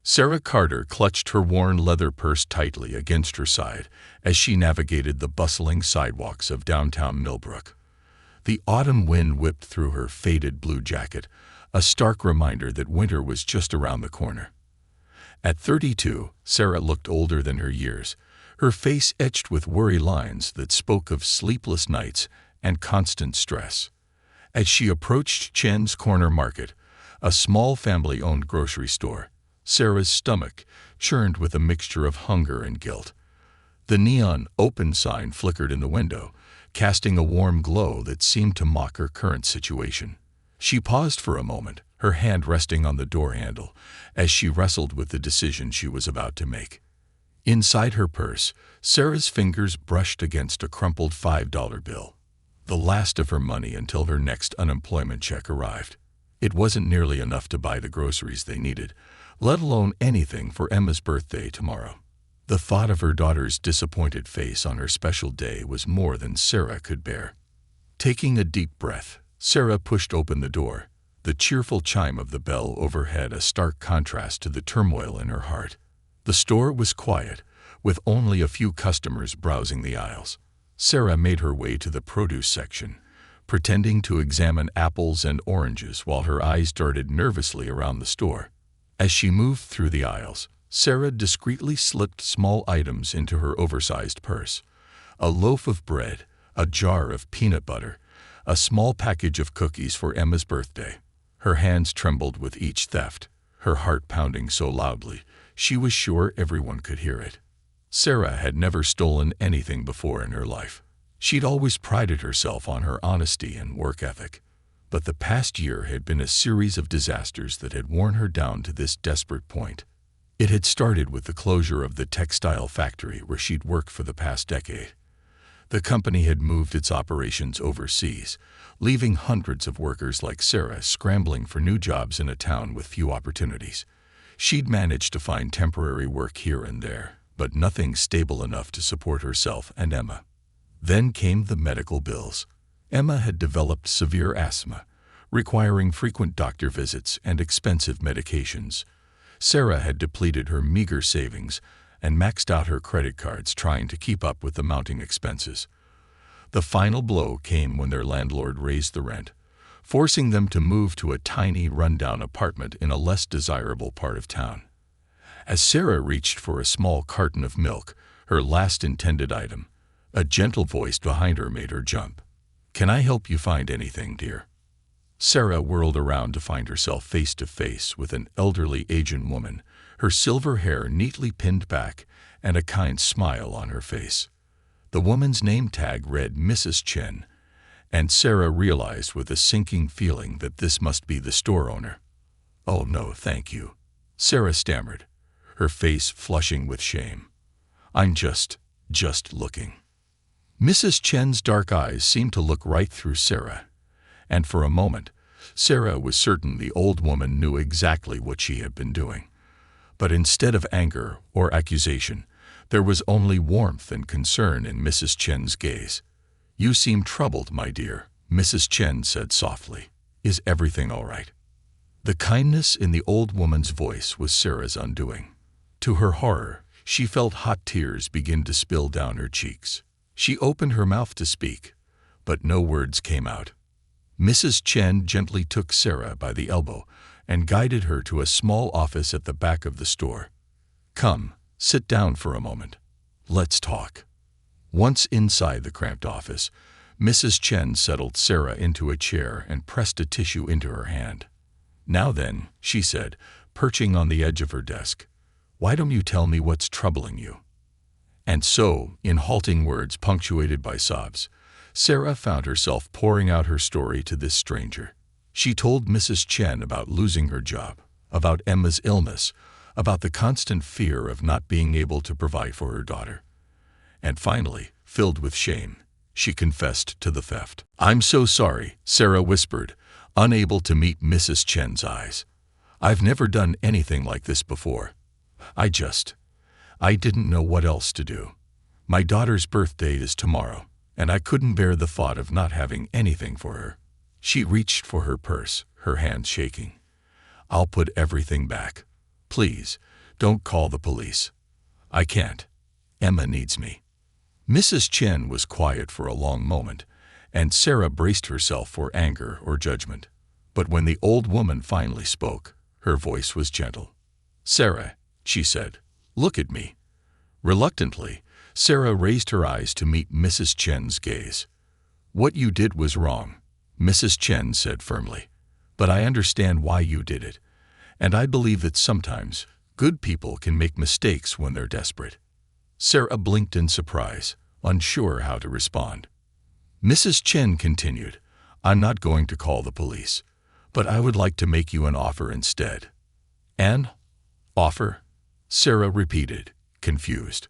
Sarah Carter clutched her worn leather purse tightly against her side as she navigated the bustling sidewalks of downtown Millbrook. The autumn wind whipped through her faded blue jacket, a stark reminder that winter was just around the corner. At 32, Sarah looked older than her years, her face etched with worry lines that spoke of sleepless nights and constant stress. As she approached Chen's Corner Market, a small family-owned grocery store, Sarah's stomach churned with a mixture of hunger and guilt. The neon "open" sign flickered in the window, casting a warm glow that seemed to mock her current situation. She paused for a moment, her hand resting on the door handle, as she wrestled with the decision she was about to make. Inside her purse, Sarah's fingers brushed against a crumpled $5 bill, the last of her money until her next unemployment check arrived. It wasn't nearly enough to buy the groceries they needed, let alone anything for Emma's birthday tomorrow. The thought of her daughter's disappointed face on her special day was more than Sarah could bear. Taking a deep breath, Sarah pushed open the door, the cheerful chime of the bell overhead a stark contrast to the turmoil in her heart. The store was quiet, with only a few customers browsing the aisles. Sarah made her way to the produce section, pretending to examine apples and oranges while her eyes darted nervously around the store. As she moved through the aisles, Sarah discreetly slipped small items into her oversized purse: a loaf of bread, a jar of peanut butter, a small package of cookies for Emma's birthday. Her hands trembled with each theft, her heart pounding so loudly she was sure everyone could hear it. Sarah had never stolen anything before in her life. She'd always prided herself on her honesty and work ethic. But the past year had been a series of disasters that had worn her down to this desperate point. It had started with the closure of the textile factory where she'd worked for the past decade. The company had moved its operations overseas, leaving hundreds of workers like Sarah scrambling for new jobs in a town with few opportunities. She'd managed to find temporary work here and there, but nothing stable enough to support herself and Emma. Then came the medical bills. Emma had developed severe asthma, requiring frequent doctor visits and expensive medications. Sarah had depleted her meager savings and maxed out her credit cards trying to keep up with the mounting expenses. The final blow came when their landlord raised the rent, forcing them to move to a tiny, rundown apartment in a less desirable part of town. As Sarah reached for a small carton of milk, her last intended item, a gentle voice behind her made her jump. "Can I help you find anything, dear?" Sarah whirled around to find herself face to face with an elderly Asian woman, her silver hair neatly pinned back and a kind smile on her face. The woman's name tag read Mrs. Chen, and Sarah realized with a sinking feeling that this must be the store owner. "Oh no, thank you," Sarah stammered, her face flushing with shame. "I'm just looking." Mrs. Chen's dark eyes seemed to look right through Sarah, and for a moment, Sarah was certain the old woman knew exactly what she had been doing. But instead of anger or accusation, there was only warmth and concern in Mrs. Chen's gaze. "You seem troubled, my dear," Mrs. Chen said softly. "Is everything all right?" The kindness in the old woman's voice was Sarah's undoing. To her horror, she felt hot tears begin to spill down her cheeks. She opened her mouth to speak, but no words came out. Mrs. Chen gently took Sarah by the elbow and guided her to a small office at the back of the store. "Come, sit down for a moment. Let's talk." Once inside the cramped office, Mrs. Chen settled Sarah into a chair and pressed a tissue into her hand. "Now then," she said, perching on the edge of her desk, "why don't you tell me what's troubling you?" And so, in halting words punctuated by sobs, Sarah found herself pouring out her story to this stranger. She told Mrs. Chen about losing her job, about Emma's illness, about the constant fear of not being able to provide for her daughter. And finally, filled with shame, she confessed to the theft. "I'm so sorry," Sarah whispered, unable to meet Mrs. Chen's eyes. "I've never done anything like this before. I didn't know what else to do. My daughter's birthday is tomorrow, and I couldn't bear the thought of not having anything for her." She reached for her purse, her hands shaking. "I'll put everything back. Please, Don't call the police. I can't. Emma needs me. Mrs. Chen was quiet for a long moment, and Sarah braced herself for anger or judgment. But when the old woman finally spoke, her voice was gentle. "Sarah," she said, "look at me." Reluctantly, Sarah raised her eyes to meet Mrs. Chen's gaze. "What you did was wrong," Mrs. Chen said firmly. "But I understand why you did it, and I believe that sometimes good people can make mistakes when they're desperate." Sarah blinked in surprise, unsure how to respond. Mrs. Chen continued, "I'm not going to call the police, but I would like to make you an offer instead." "An offer?" Sarah repeated, confused.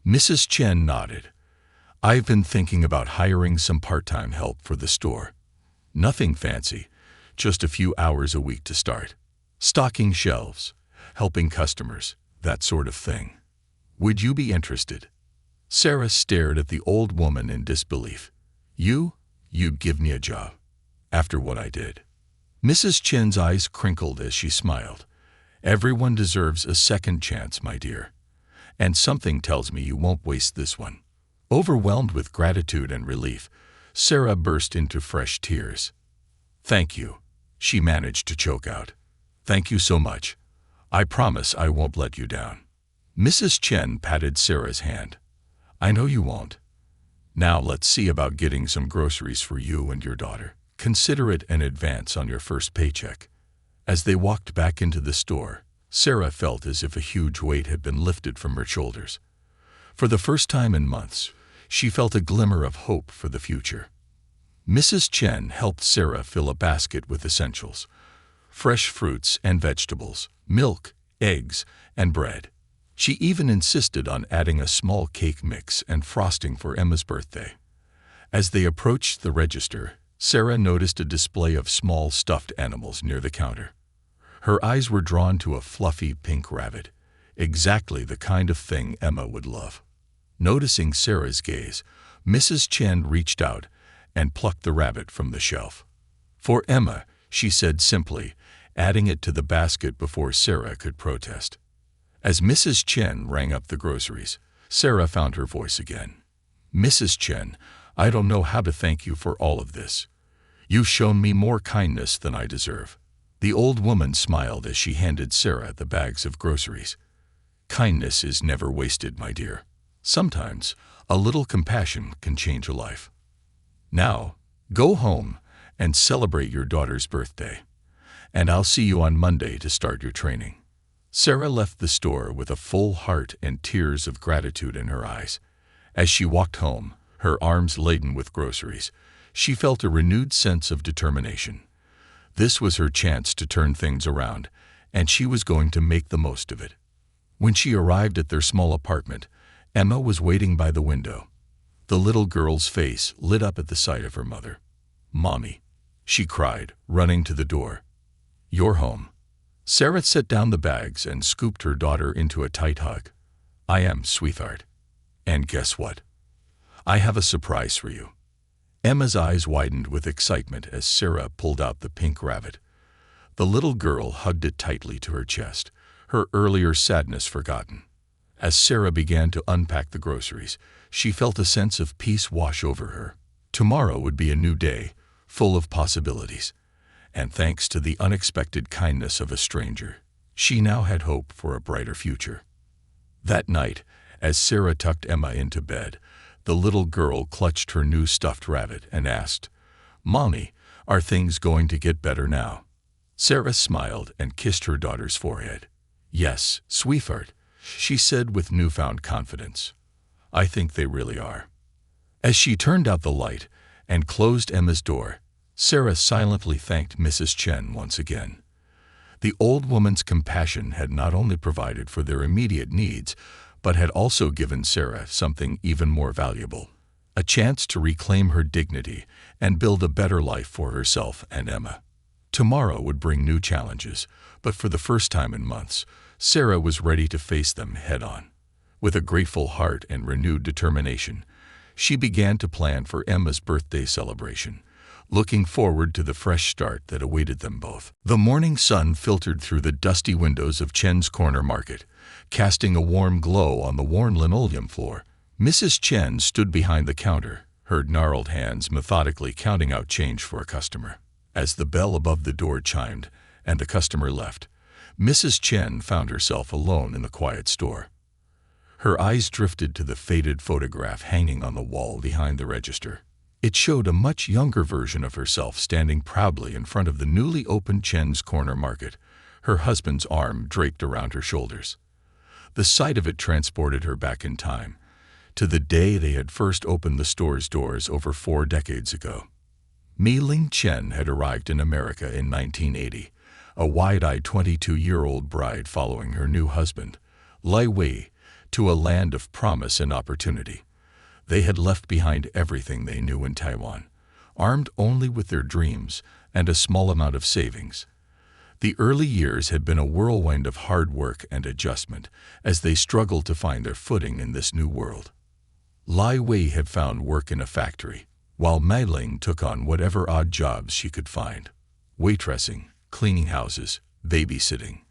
Mrs. Chen nodded. "I've been thinking about hiring some part-time help for the store. Nothing fancy, just a few hours a week to start. Stocking shelves, helping customers, that sort of thing. Would you be interested?" Sarah stared at the old woman in disbelief. You'd give me a job after what I did?" Mrs. Chen's eyes crinkled as she smiled. "Everyone deserves a second chance, my dear. And something tells me you won't waste this one." Overwhelmed with gratitude and relief, Sarah burst into fresh tears. "Thank you," she managed to choke out. "Thank you so much. I promise I won't let you down." Mrs. Chen patted Sarah's hand. "I know you won't. Now let's see about getting some groceries for you and your daughter. Consider it an advance on your first paycheck." As they walked back into the store, Sarah felt as if a huge weight had been lifted from her shoulders. For the first time in months, she felt a glimmer of hope for the future. Mrs. Chen helped Sarah fill a basket with essentials: fresh fruits and vegetables, milk, eggs, and bread. She even insisted on adding a small cake mix and frosting for Emma's birthday. As they approached the register, Sarah noticed a display of small stuffed animals near the counter. Her eyes were drawn to a fluffy pink rabbit, exactly the kind of thing Emma would love. Noticing Sarah's gaze, Mrs. Chen reached out and plucked the rabbit from the shelf. "For Emma," she said simply, adding it to the basket before Sarah could protest. As Mrs. Chen rang up the groceries, Sarah found her voice again. "Mrs. Chen, I don't know how to thank you for all of this. You've shown me more kindness than I deserve." The old woman smiled as she handed Sarah the bags of groceries. "Kindness is never wasted, my dear. Sometimes a little compassion can change a life. Now, go home and celebrate your daughter's birthday, and I'll see you on Monday to start your training." Sarah left the store with a full heart and tears of gratitude in her eyes. As she walked home, her arms laden with groceries, she felt a renewed sense of determination. This was her chance to turn things around, and she was going to make the most of it. When she arrived at their small apartment, Emma was waiting by the window. The little girl's face lit up at the sight of her mother. "Mommy," she cried, running to the door. "You're home." Sarah set down the bags and scooped her daughter into a tight hug. "I am, sweetheart. And guess what? I have a surprise for you." Emma's eyes widened with excitement as Sarah pulled out the pink rabbit. The little girl hugged it tightly to her chest, her earlier sadness forgotten. As Sarah began to unpack the groceries, she felt a sense of peace wash over her. Tomorrow would be a new day, full of possibilities. And thanks to the unexpected kindness of a stranger, she now had hope for a brighter future. That night, as Sarah tucked Emma into bed, the little girl clutched her new stuffed rabbit and asked, "Mommy, are things going to get better now?" Sarah smiled and kissed her daughter's forehead. "Yes, sweetheart," she said with newfound confidence. "I think they really are." As she turned out the light and closed Emma's door, Sarah silently thanked Mrs. Chen once again. The old woman's compassion had not only provided for their immediate needs, but had also given Sarah something even more valuable: a chance to reclaim her dignity and build a better life for herself and Emma. Tomorrow would bring new challenges, but for the first time in months, Sarah was ready to face them head-on. With a grateful heart and renewed determination, she began to plan for Emma's birthday celebration, looking forward to the fresh start that awaited them both. The morning sun filtered through the dusty windows of Chen's corner market, casting a warm glow on the worn linoleum floor. Mrs. Chen stood behind the counter, her gnarled hands methodically counting out change for a customer. As the bell above the door chimed and the customer left, Mrs. Chen found herself alone in the quiet store. Her eyes drifted to the faded photograph hanging on the wall behind the register. It showed a much younger version of herself standing proudly in front of the newly opened Chen's corner market, her husband's arm draped around her shoulders. The sight of it transported her back in time, to the day they had first opened the store's doors over 4 decades ago. Mi-Ling Chen had arrived in America in 1980, a wide-eyed 22-year-old bride following her new husband, Lai Wei, to a land of promise and opportunity. They had left behind everything they knew in Taiwan, armed only with their dreams and a small amount of savings. The early years had been a whirlwind of hard work and adjustment as they struggled to find their footing in this new world. Lai Wei had found work in a factory, while Mi-Ling took on whatever odd jobs she could find: waitressing, cleaning houses, babysitting.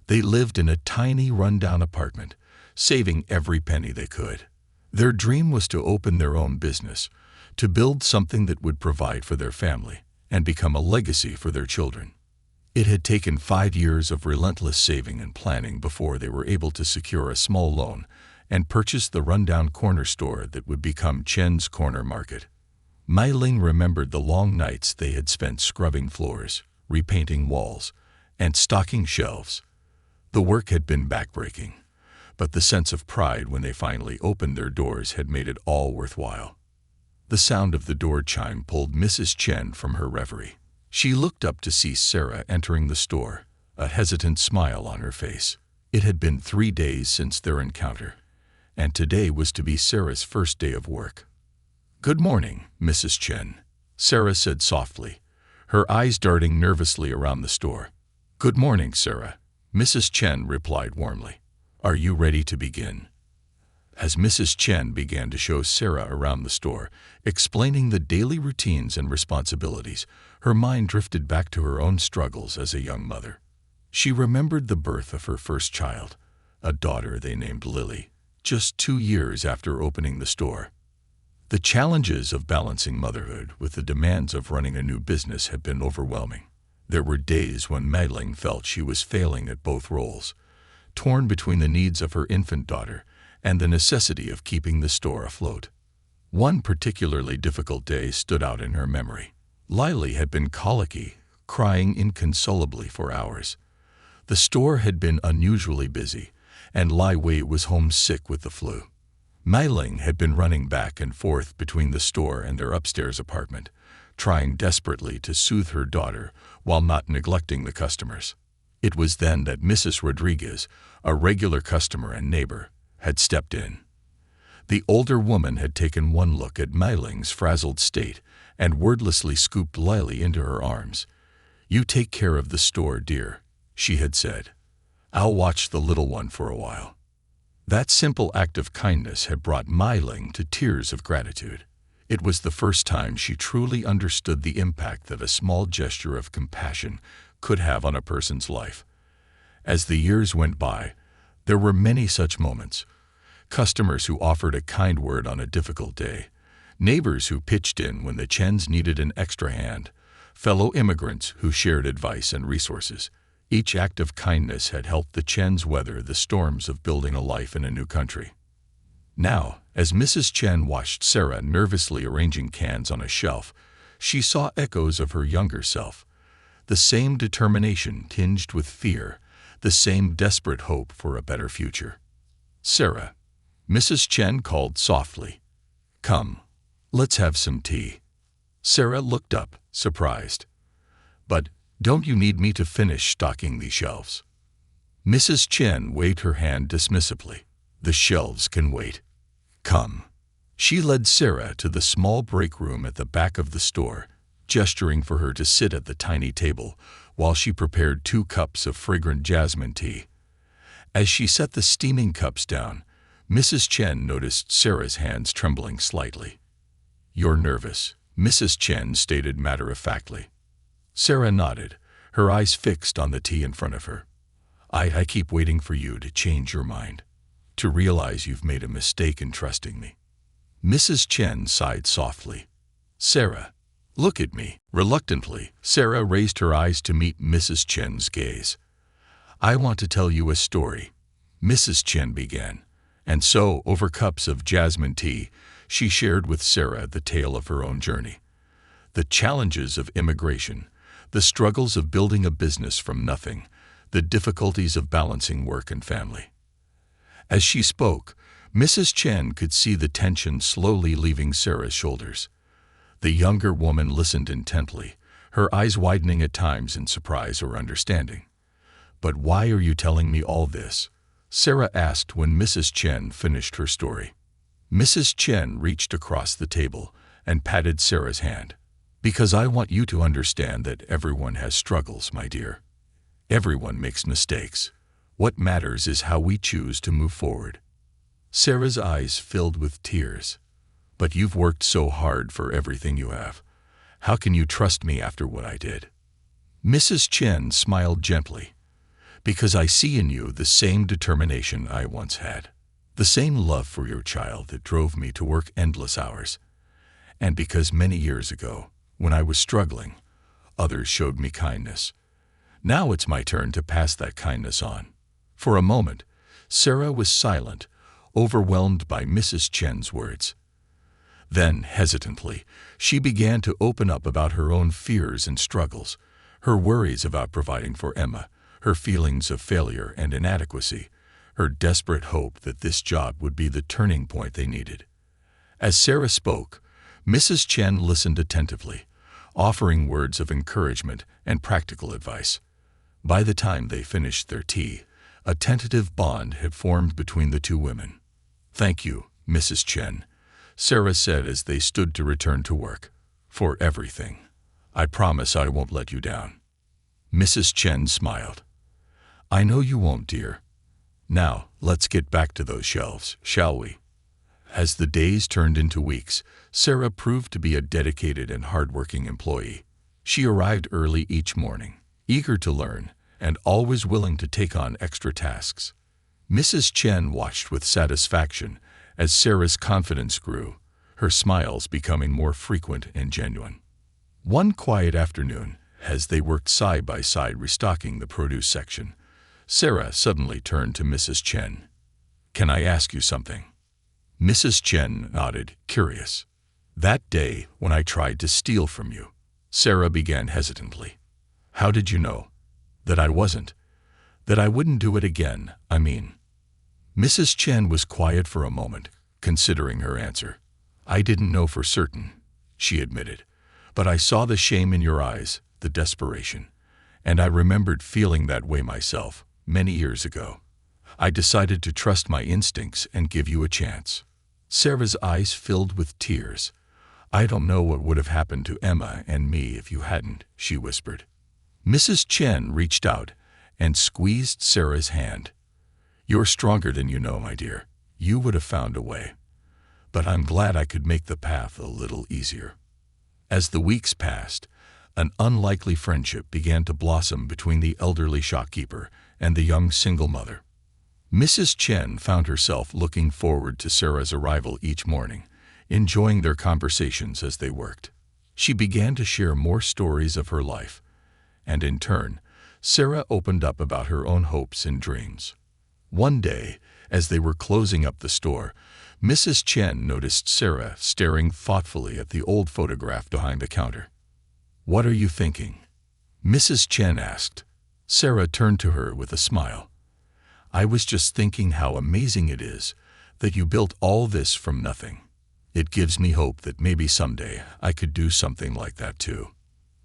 They lived in a tiny, run-down apartment, saving every penny they could. Their dream was to open their own business, to build something that would provide for their family and become a legacy for their children. It had taken 5 years of relentless saving and planning before they were able to secure a small loan and purchase the rundown corner store that would become Chen's corner market. Mi-Ling remembered the long nights they had spent scrubbing floors, repainting walls, and stocking shelves. The work had been backbreaking, but the sense of pride when they finally opened their doors had made it all worthwhile. The sound of the door chime pulled Mrs. Chen from her reverie. She looked up to see Sarah entering the store, a hesitant smile on her face. It had been 3 days since their encounter, and today was to be Sarah's first day of work. "Good morning, Mrs. Chen," Sarah said softly, her eyes darting nervously around the store. "Good morning, Sarah," Mrs. Chen replied warmly. "Are you ready to begin?" As Mrs. Chen began to show Sarah around the store, explaining the daily routines and responsibilities, her mind drifted back to her own struggles as a young mother. She remembered the birth of her first child, a daughter they named Lily, just 2 years after opening the store. The challenges of balancing motherhood with the demands of running a new business had been overwhelming. There were days when Mi-Ling felt she was failing at both roles, torn between the needs of her infant daughter and the necessity of keeping the store afloat. One particularly difficult day stood out in her memory. Lily had been colicky, crying inconsolably for hours. The store had been unusually busy, and Lai Wei was homesick with the flu. Mi-Ling had been running back and forth between the store and their upstairs apartment, trying desperately to soothe her daughter while not neglecting the customers. It was then that Mrs. Rodriguez, a regular customer and neighbor, had stepped in. The older woman had taken one look at Mi-Ling's frazzled state and wordlessly scooped Lily into her arms. "You take care of the store, dear," she had said. "I'll watch the little one for a while." That simple act of kindness had brought Mi-Ling to tears of gratitude. It was the first time she truly understood the impact that a small gesture of compassion could have on a person's life. As the years went by, there were many such moments. Customers who offered a kind word on a difficult day, neighbors who pitched in when the Chens needed an extra hand, fellow immigrants who shared advice and resources. Each act of kindness had helped the Chens weather the storms of building a life in a new country. Now, as Mrs. Chen watched Sarah nervously arranging cans on a shelf, she saw echoes of her younger self. The same determination tinged with fear, the same desperate hope for a better future. "Sarah," Mrs. Chen called softly. "Come, let's have some tea." Sarah looked up, surprised. "But don't you need me to finish stocking these shelves?" Mrs. Chen waved her hand dismissively. "The shelves can wait. Come." She led Sarah to the small break room at the back of the store, gesturing for her to sit at the tiny table while she prepared 2 cups of fragrant jasmine tea. As she set the steaming cups down, Mrs. Chen noticed Sarah's hands trembling slightly. "You're nervous," Mrs. Chen stated matter-of-factly. Sarah nodded, her eyes fixed on the tea in front of her. I keep waiting for you to change your mind, to realize you've made a mistake in trusting me." Mrs. Chen sighed softly. "Sarah, look at me." Reluctantly, Sarah raised her eyes to meet Mrs. Chen's gaze. "I want to tell you a story," Mrs. Chen began, and so, over cups of jasmine tea, she shared with Sarah the tale of her own journey. The challenges of immigration, the struggles of building a business from nothing, the difficulties of balancing work and family. As she spoke, Mrs. Chen could see the tension slowly leaving Sarah's shoulders. The younger woman listened intently, her eyes widening at times in surprise or understanding. "But why are you telling me all this?" Sarah asked when Mrs. Chen finished her story. Mrs. Chen reached across the table and patted Sarah's hand. "Because I want you to understand that everyone has struggles, my dear. Everyone makes mistakes. What matters is how we choose to move forward." Sarah's eyes filled with tears. "But you've worked so hard for everything you have. How can you trust me after what I did?" Mrs. Chen smiled gently. "Because I see in you the same determination I once had, the same love for your child that drove me to work endless hours. And because many years ago, when I was struggling, others showed me kindness. Now it's my turn to pass that kindness on." For a moment, Sarah was silent, overwhelmed by Mrs. Chen's words. Then, hesitantly, she began to open up about her own fears and struggles, her worries about providing for Emma, her feelings of failure and inadequacy, her desperate hope that this job would be the turning point they needed. As Sarah spoke, Mrs. Chen listened attentively, offering words of encouragement and practical advice. By the time they finished their tea, a tentative bond had formed between the two women. "Thank you, Mrs. Chen," Sarah said as they stood to return to work, "for everything. I promise I won't let you down." Mrs. Chen smiled. "I know you won't, dear. Now, let's get back to those shelves, shall we?" As the days turned into weeks, Sarah proved to be a dedicated and hardworking employee. She arrived early each morning, eager to learn, and always willing to take on extra tasks. Mrs. Chen watched with satisfaction as Sarah's confidence grew, her smiles becoming more frequent and genuine. One quiet afternoon, as they worked side by side restocking the produce section, Sarah suddenly turned to Mrs. Chen. "Can I ask you something?" Mrs. Chen nodded, curious. "That day when I tried to steal from you," Sarah began hesitantly. "How did you know? That I wasn't? That I wouldn't do it again, I mean?" Mrs. Chen was quiet for a moment, considering her answer. "I didn't know for certain," she admitted, "but I saw the shame in your eyes, the desperation, and I remembered feeling that way myself many years ago. I decided to trust my instincts and give you a chance." Sarah's eyes filled with tears. "I don't know what would have happened to Emma and me if you hadn't," she whispered. Mrs. Chen reached out and squeezed Sarah's hand. "You're stronger than you know, my dear. You would have found a way. But I'm glad I could make the path a little easier." As the weeks passed, an unlikely friendship began to blossom between the elderly shopkeeper and the young single mother. Mrs. Chen found herself looking forward to Sarah's arrival each morning, enjoying their conversations as they worked. She began to share more stories of her life, and in turn, Sarah opened up about her own hopes and dreams. One day, as they were closing up the store, Mrs. Chen noticed Sarah staring thoughtfully at the old photograph behind the counter. "What are you thinking?" Mrs. Chen asked. Sarah turned to her with a smile. "I was just thinking how amazing it is that you built all this from nothing. It gives me hope that maybe someday I could do something like that too."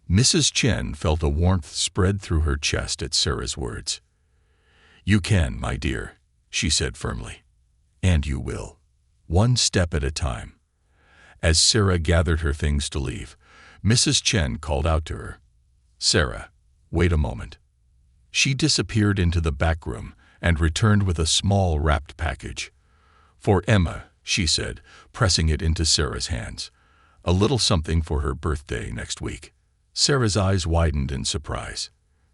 Mrs. Chen felt a warmth spread through her chest at Sarah's words. "You can, my dear," she said firmly. "And you will. One step at a time." As Sarah gathered her things to leave, Mrs. Chen called out to her. "Sarah, wait a moment." She disappeared into the back room and returned with a small wrapped package. "For Emma," she said, pressing it into Sarah's hands. A little something for her birthday next week. Sarah's eyes widened in surprise.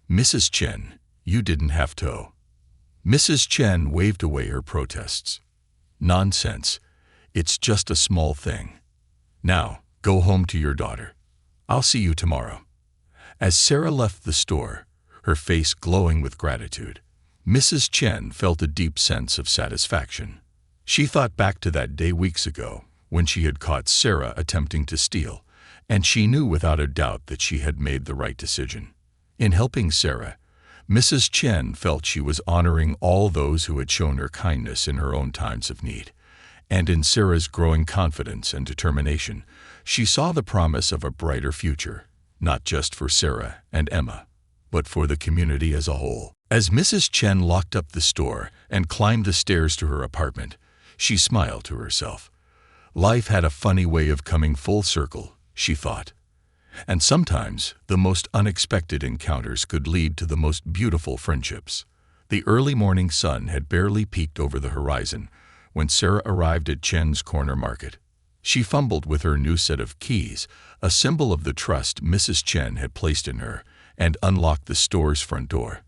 Mrs. Chen, you didn't have to. Mrs. Chen waved away her protests. Nonsense. It's just a small thing. Now, go home to your daughter. I'll see you tomorrow. As Sarah left the store, her face glowing with gratitude, Mrs. Chen felt a deep sense of satisfaction. She thought back to that day weeks ago when she had caught Sarah attempting to steal, and she knew without a doubt that she had made the right decision. In helping Sarah, Mrs. Chen felt she was honoring all those who had shown her kindness in her own times of need. And in Sarah's growing confidence and determination, she saw the promise of a brighter future, not just for Sarah and Emma, but for the community as a whole. As Mrs. Chen locked up the store and climbed the stairs to her apartment, she smiled to herself. Life had a funny way of coming full circle, she thought. And sometimes the most unexpected encounters could lead to the most beautiful friendships. The early morning sun had barely peeked over the horizon when Sarah arrived at Chen's corner market. She fumbled with her new set of keys, a symbol of the trust Mrs. Chen had placed in her, and unlocked the store's front door.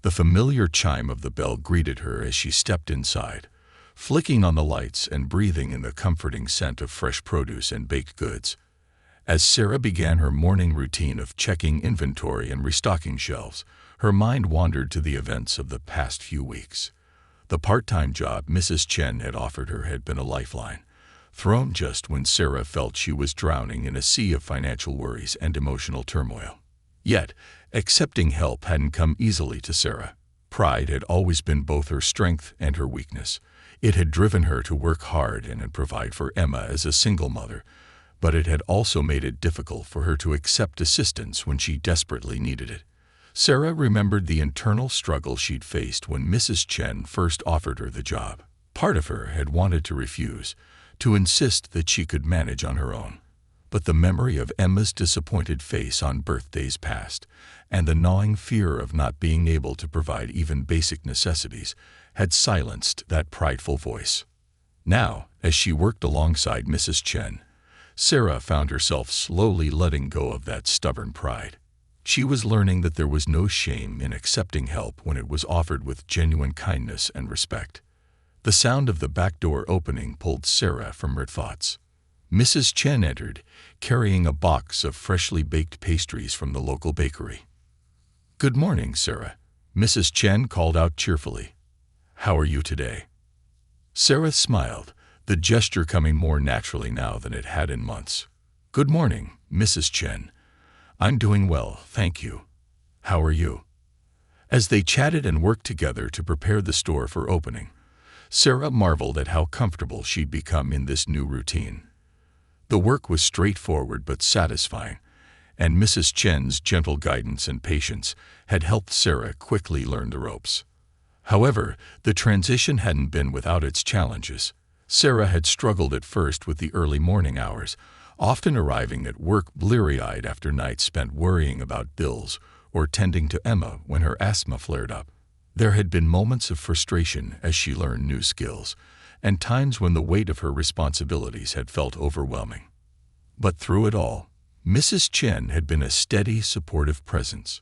The familiar chime of the bell greeted her as she stepped inside, flicking on the lights and breathing in the comforting scent of fresh produce and baked goods. As Sarah began her morning routine of checking inventory and restocking shelves, her mind wandered to the events of the past few weeks. The part-time job Mrs. Chen had offered her had been a lifeline, thrown just when Sarah felt she was drowning in a sea of financial worries and emotional turmoil. Yet, accepting help hadn't come easily to Sarah. Pride had always been both her strength and her weakness. It had driven her to work hard and provide for Emma as a single mother, but it had also made it difficult for her to accept assistance when she desperately needed it. Sarah remembered the internal struggle she'd faced when Mrs. Chen first offered her the job. Part of her had wanted to refuse, to insist that she could manage on her own. But the memory of Emma's disappointed face on birthdays past, and the gnawing fear of not being able to provide even basic necessities, had silenced that prideful voice. Now, as she worked alongside Mrs. Chen, Sarah found herself slowly letting go of that stubborn pride. She was learning that there was no shame in accepting help when it was offered with genuine kindness and respect. The sound of the back door opening pulled Sarah from her thoughts. Mrs. Chen entered, carrying a box of freshly baked pastries from the local bakery. "Good morning, Sarah," Mrs. Chen called out cheerfully. "How are you today?" Sarah smiled, the gesture coming more naturally now than it had in months. "Good morning, Mrs. Chen. I'm doing well, thank you. How are you?" As they chatted and worked together to prepare the store for opening, Sarah marveled at how comfortable she'd become in this new routine. The work was straightforward but satisfying, and Mrs. Chen's gentle guidance and patience had helped Sarah quickly learn the ropes. However, the transition hadn't been without its challenges. Sarah had struggled at first with the early morning hours, often arriving at work bleary-eyed after nights spent worrying about bills or tending to Emma when her asthma flared up. There had been moments of frustration as she learned new skills, and times when the weight of her responsibilities had felt overwhelming. But through it all, Mrs. Chen had been a steady, supportive presence.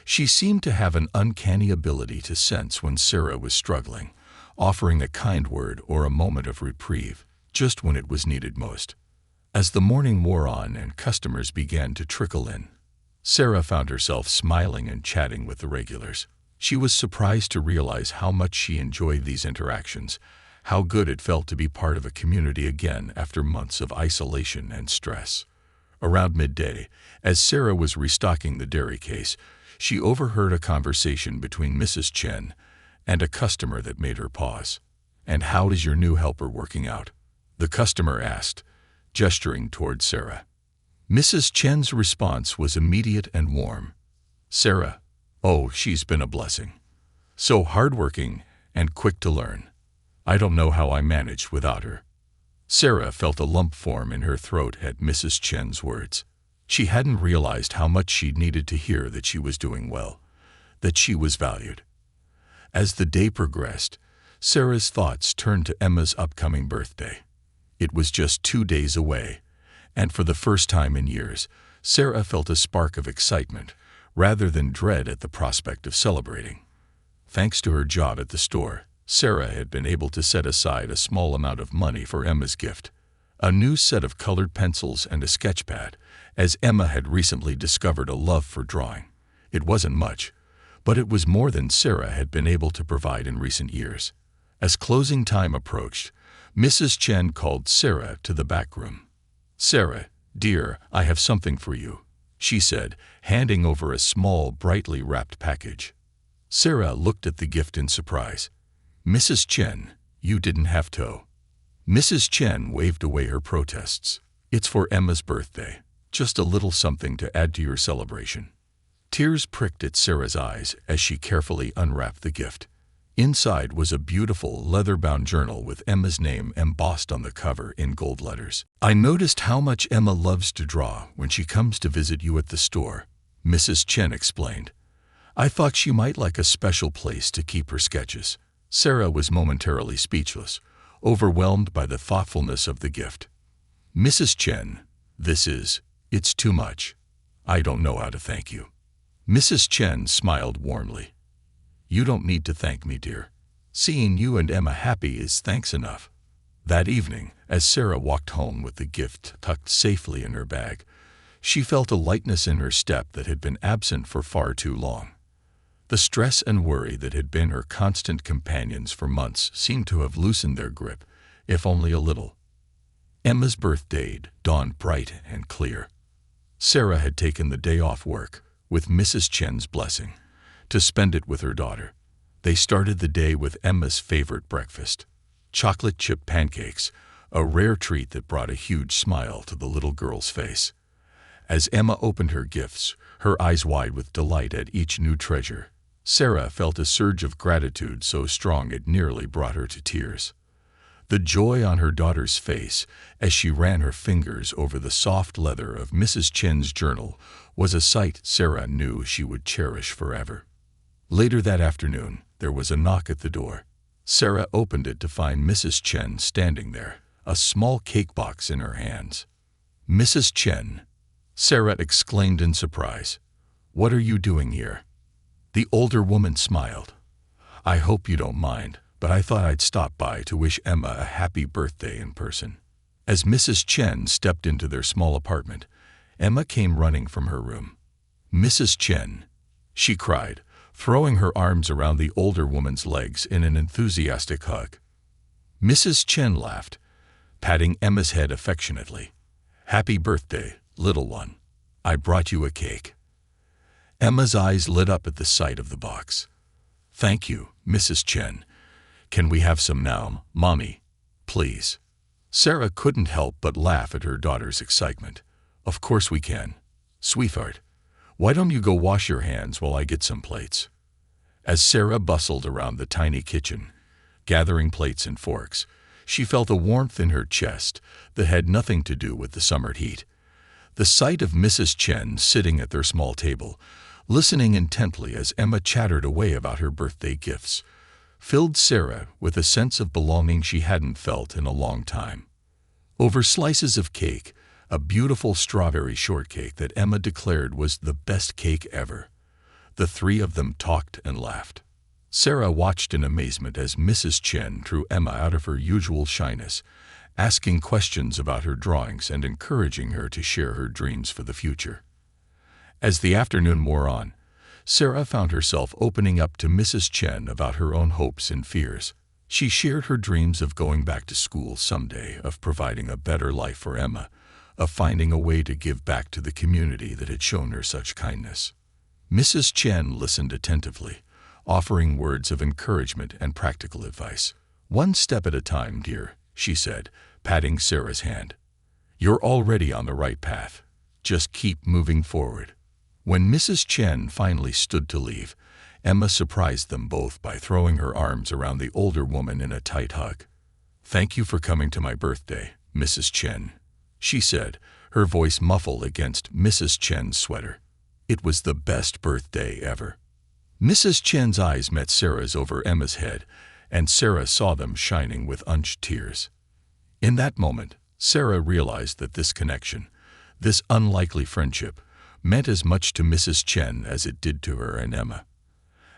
She seemed to have an uncanny ability to sense when Sarah was struggling, offering a kind word or a moment of reprieve, just when it was needed most. As the morning wore on and customers began to trickle in, Sarah found herself smiling and chatting with the regulars. She was surprised to realize how much she enjoyed these interactions, how good it felt to be part of a community again after months of isolation and stress. Around midday, as Sarah was restocking the dairy case, she overheard a conversation between Mrs. Chen and a customer that made her pause. "And how is your new helper working out?" the customer asked, gesturing toward Sarah. Mrs. Chen's response was immediate and warm. "Sarah, oh, she's been a blessing. So hardworking and quick to learn. I don't know how I managed without her." Sarah felt a lump form in her throat at Mrs. Chen's words. She hadn't realized how much she needed to hear that she was doing well, that she was valued. As the day progressed, Sarah's thoughts turned to Emma's upcoming birthday. It was just 2 days away, And for the first time in years, Sarah felt a spark of excitement, rather than dread at the prospect of celebrating. Thanks to her job at the store, Sarah had been able to set aside a small amount of money for Emma's gift, a new set of colored pencils and a sketchpad, as Emma had recently discovered a love for drawing. It wasn't much, but it was more than Sarah had been able to provide in recent years. As closing time approached, Mrs. Chen called Sarah to the back room. "Sarah, dear, I have something for you," she said, handing over a small, brightly wrapped package. Sarah looked at the gift in surprise. "Mrs. Chen, you didn't have to." Mrs. Chen waved away her protests. "It's for Emma's birthday. Just a little something to add to your celebration." Tears pricked at Sarah's eyes as she carefully unwrapped the gift. Inside was a beautiful leather-bound journal with Emma's name embossed on the cover in gold letters. "I noticed how much Emma loves to draw when she comes to visit you at the store," Mrs. Chen explained. "I thought she might like a special place to keep her sketches." Sarah was momentarily speechless, overwhelmed by the thoughtfulness of the gift. "Mrs. Chen, it's too much. I don't know how to thank you." Mrs. Chen smiled warmly. "You don't need to thank me, dear. Seeing you and Emma happy is thanks enough." That evening, as Sarah walked home with the gift tucked safely in her bag, she felt a lightness in her step that had been absent for far too long. The stress and worry that had been her constant companions for months seemed to have loosened their grip, if only a little. Emma's birthday dawned bright and clear. Sarah had taken the day off work, with Mrs. Chen's blessing, to spend it with her daughter. They started the day with Emma's favorite breakfast, chocolate chip pancakes, a rare treat that brought a huge smile to the little girl's face. As Emma opened her gifts, her eyes wide with delight at each new treasure, Sarah felt a surge of gratitude so strong it nearly brought her to tears. The joy on her daughter's face as she ran her fingers over the soft leather of Mrs. Chen's journal was a sight Sarah knew she would cherish forever. Later that afternoon, there was a knock at the door. Sarah opened it to find Mrs. Chen standing there, a small cake box in her hands. "Mrs. Chen," Sarah exclaimed in surprise, "what are you doing here?" The older woman smiled. "I hope you don't mind, but I thought I'd stop by to wish Emma a happy birthday in person." As Mrs. Chen stepped into their small apartment, Emma came running from her room. "Mrs. Chen," she cried, throwing her arms around the older woman's legs in an enthusiastic hug. Mrs. Chen laughed, patting Emma's head affectionately. "Happy birthday, little one. I brought you a cake." Emma's eyes lit up at the sight of the box. "Thank you, Mrs. Chen. Can we have some now, Mommy? Please." Sarah couldn't help but laugh at her daughter's excitement. "Of course we can. Sweetheart, why don't you go wash your hands while I get some plates?" As Sarah bustled around the tiny kitchen, gathering plates and forks, she felt a warmth in her chest that had nothing to do with the summer heat. The sight of Mrs. Chen sitting at their small table, listening intently as Emma chattered away about her birthday gifts, filled Sarah with a sense of belonging she hadn't felt in a long time. Over slices of cake, a beautiful strawberry shortcake that Emma declared was the best cake ever, the three of them talked and laughed. Sarah watched in amazement as Mrs. Chen drew Emma out of her usual shyness, asking questions about her drawings and encouraging her to share her dreams for the future. As the afternoon wore on, Sarah found herself opening up to Mrs. Chen about her own hopes and fears. She shared her dreams of going back to school someday, of providing a better life for Emma, of finding a way to give back to the community that had shown her such kindness. Mrs. Chen listened attentively, offering words of encouragement and practical advice. "One step at a time, dear," she said, patting Sarah's hand. "You're already on the right path. Just keep moving forward." When Mrs. Chen finally stood to leave, Emma surprised them both by throwing her arms around the older woman in a tight hug. "Thank you for coming to my birthday, Mrs. Chen," she said, her voice muffled against Mrs. Chen's sweater. "It was the best birthday ever." Mrs. Chen's eyes met Sarah's over Emma's head, and Sarah saw them shining with unshed tears. In that moment, Sarah realized that this connection, this unlikely friendship, meant as much to Mrs. Chen as it did to her and Emma.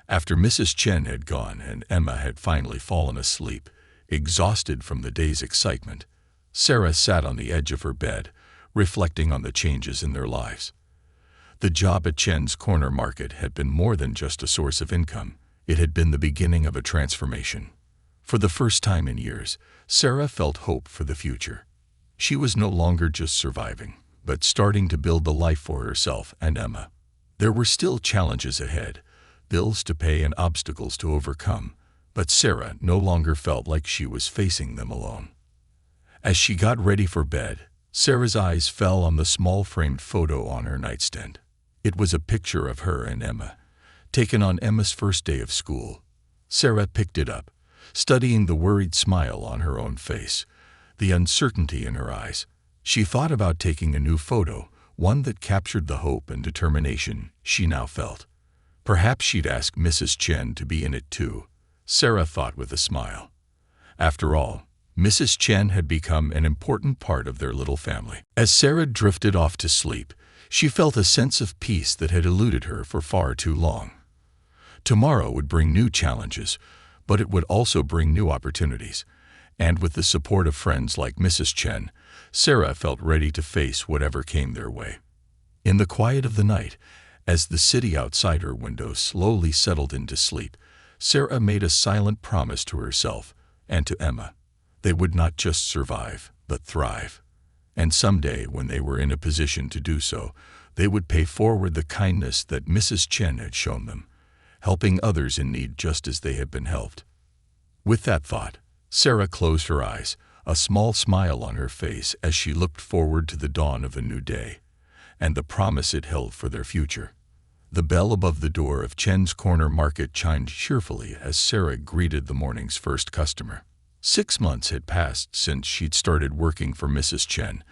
After Mrs. Chen had gone and Emma had finally fallen asleep, exhausted from the day's excitement, Sarah sat on the edge of her bed, reflecting on the changes in their lives. The job at Chen's corner market had been more than just a source of income. It had been the beginning of a transformation. For the first time in years, Sarah felt hope for the future. She was no longer just surviving, but starting to build a life for herself and Emma. There were still challenges ahead, bills to pay and obstacles to overcome, but Sarah no longer felt like she was facing them alone. As she got ready for bed, Sarah's eyes fell on the small framed photo on her nightstand. It was a picture of her and Emma, taken on Emma's first day of school. Sarah picked it up, studying the worried smile on her own face, the uncertainty in her eyes. She thought about taking a new photo, one that captured the hope and determination she now felt. Perhaps she'd ask Mrs. Chen to be in it too, Sarah thought with a smile. After all, Mrs. Chen had become an important part of their little family. As Sarah drifted off to sleep, she felt a sense of peace that had eluded her for far too long. Tomorrow would bring new challenges, but it would also bring new opportunities. And with the support of friends like Mrs. Chen, Sarah felt ready to face whatever came their way. In the quiet of the night, as the city outside her window slowly settled into sleep, Sarah made a silent promise to herself and to Emma. They would not just survive, but thrive. And someday, when they were in a position to do so, they would pay forward the kindness that Mrs. Chen had shown them, helping others in need just as they had been helped. With that thought, Sarah closed her eyes, a small smile on her face as she looked forward to the dawn of a new day, and the promise it held for their future. The bell above the door of Chen's corner market chimed cheerfully as Sarah greeted the morning's first customer. 6 months had passed since she'd started working for Mrs. Chen,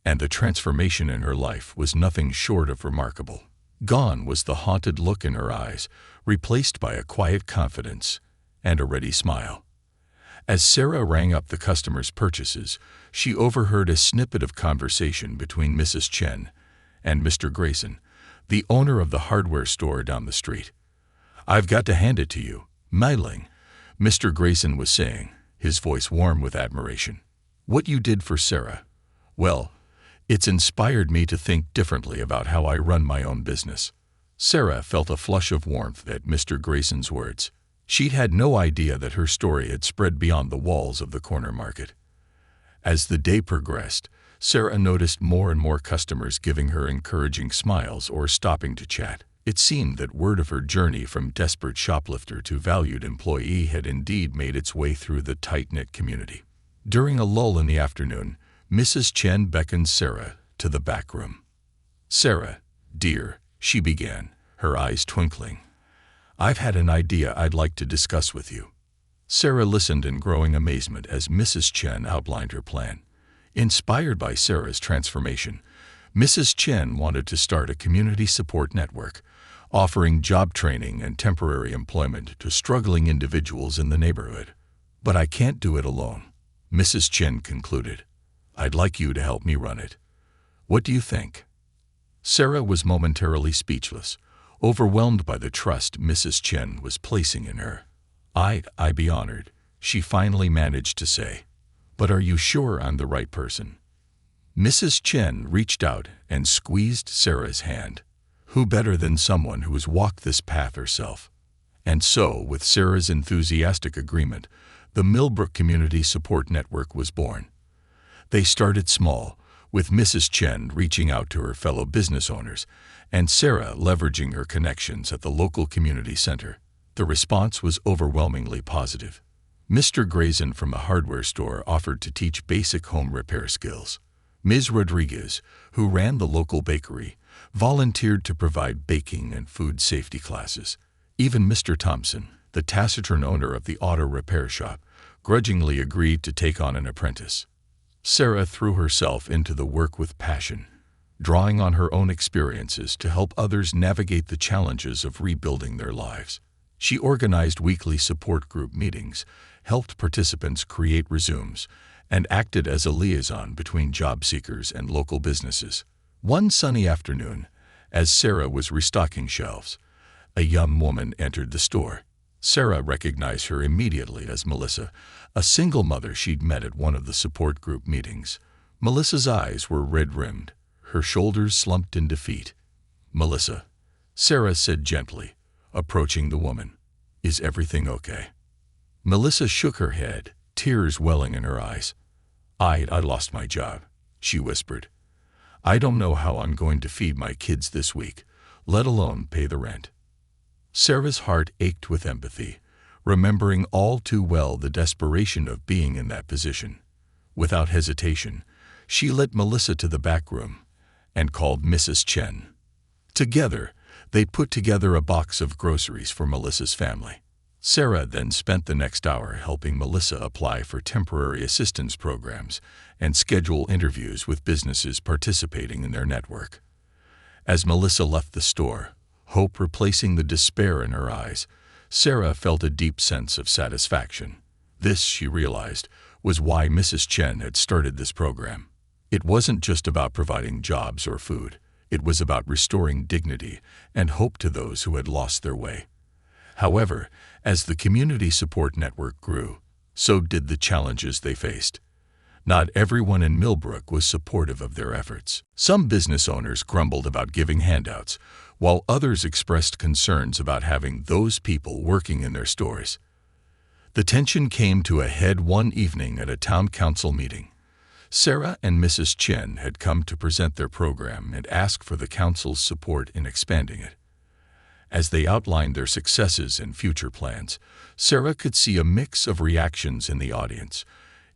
and the transformation in her life was nothing short of remarkable. Gone was the haunted look in her eyes, replaced by a quiet confidence and a ready smile. As Sarah rang up the customers' purchases, she overheard a snippet of conversation between Mrs. Chen and Mr. Grayson, the owner of the hardware store down the street. "I've got to hand it to you, milestones," Mr. Grayson was saying, his voice warm with admiration. "What you did for Sarah, well, it's inspired me to think differently about how I run my own business." Sarah felt a flush of warmth at Mr. Grayson's words. She'd had no idea that her story had spread beyond the walls of the corner market. As the day progressed, Sarah noticed more and more customers giving her encouraging smiles or stopping to chat. It seemed that word of her journey from desperate shoplifter to valued employee had indeed made its way through the tight-knit community. During a lull in the afternoon, Mrs. Chen beckoned Sarah to the back room. "Sarah, dear," she began, her eyes twinkling, "I've had an idea I'd like to discuss with you." Sarah listened in growing amazement as Mrs. Chen outlined her plan. Inspired by Sarah's transformation, Mrs. Chen wanted to start a community support network, offering job training and temporary employment to struggling individuals in the neighborhood. "But I can't do it alone," Mrs. Chen concluded. "I'd like you to help me run it. What do you think?" Sarah was momentarily speechless, overwhelmed by the trust Mrs. Chen was placing in her. I'd be honored," she finally managed to say. "But are you sure I'm the right person?" Mrs. Chen reached out and squeezed Sarah's hand. Who better than someone who has walked this path herself? And so, with Sarah's enthusiastic agreement, the Millbrook Community Support Network was born. They started small, with Mrs. Chen reaching out to her fellow business owners, and Sarah leveraging her connections at the local community center. The response was overwhelmingly positive. Mr. Grayson from a hardware store offered to teach basic home repair skills. Ms. Rodriguez, who ran the local bakery, volunteered to provide baking and food safety classes. Even Mr. Thompson, the taciturn owner of the auto repair shop, grudgingly agreed to take on an apprentice. Sarah threw herself into the work with passion, drawing on her own experiences to help others navigate the challenges of rebuilding their lives. She organized weekly support group meetings, helped participants create resumes, and acted as a liaison between job seekers and local businesses. One sunny afternoon, as Sarah was restocking shelves, a young woman entered the store. Sarah recognized her immediately as Melissa, a single mother she'd met at one of the support group meetings. Melissa's eyes were red-rimmed, her shoulders slumped in defeat. "Melissa," Sarah said gently, approaching the woman. "Is everything okay?" Melissa shook her head, tears welling in her eyes. I lost my job," she whispered. "I don't know how I'm going to feed my kids this week, let alone pay the rent." Sarah's heart ached with empathy, remembering all too well the desperation of being in that position. Without hesitation, she led Melissa to the back room and called Mrs. Chen. Together, they put together a box of groceries for Melissa's family. Sarah then spent the next hour helping Melissa apply for temporary assistance programs and schedule interviews with businesses participating in their network. As Melissa left the store, hope replacing the despair in her eyes, Sarah felt a deep sense of satisfaction. This, she realized, was why Mrs. Chen had started this program. It wasn't just about providing jobs or food. It was about restoring dignity and hope to those who had lost their way. However, as the community support network grew, so did the challenges they faced. Not everyone in Millbrook was supportive of their efforts. Some business owners grumbled about giving handouts, while others expressed concerns about having those people working in their stores. The tension came to a head one evening at a town council meeting. Sarah and Mrs. Chen had come to present their program and ask for the council's support in expanding it. As they outlined their successes and future plans, Sarah could see a mix of reactions in the audience: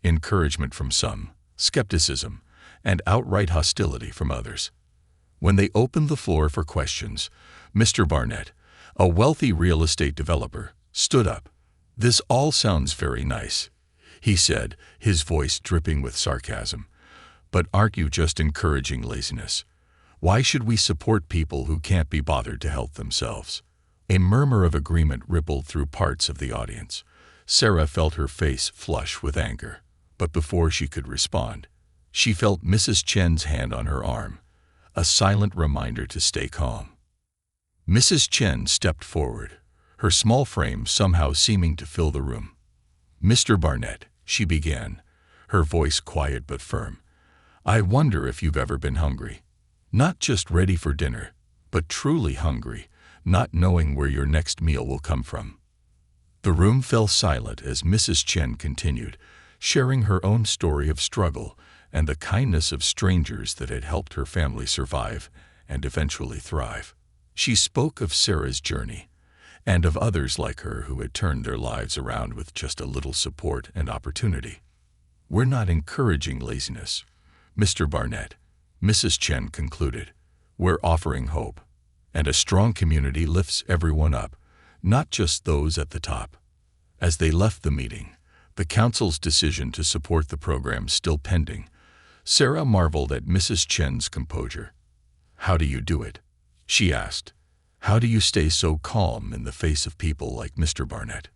encouragement from some, skepticism, and outright hostility from others. When they opened the floor for questions, Mr. Barnett, a wealthy real estate developer, stood up. "This all sounds very nice," he said, his voice dripping with sarcasm. "But aren't you just encouraging laziness? Why should we support people who can't be bothered to help themselves?" A murmur of agreement rippled through parts of the audience. Sarah felt her face flush with anger, but before she could respond, she felt Mrs. Chen's hand on her arm, a silent reminder to stay calm. Mrs. Chen stepped forward, her small frame somehow seeming to fill the room. "Mr. Barnett," she began, her voice quiet but firm, "I wonder if you've ever been hungry. Not just ready for dinner, but truly hungry, not knowing where your next meal will come from." The room fell silent as Mrs. Chen continued, sharing her own story of struggle and the kindness of strangers that had helped her family survive and eventually thrive. She spoke of Sarah's journey and of others like her who had turned their lives around with just a little support and opportunity. "We're not encouraging laziness, Mr. Barnett," Mrs. Chen concluded. "We're offering hope, and a strong community lifts everyone up, not just those at the top." As they left the meeting, the council's decision to support the program still pending, Sarah marveled at Mrs. Chen's composure. "How do you do it?" she asked. "How do you stay so calm in the face of people like Mr. Barnett?"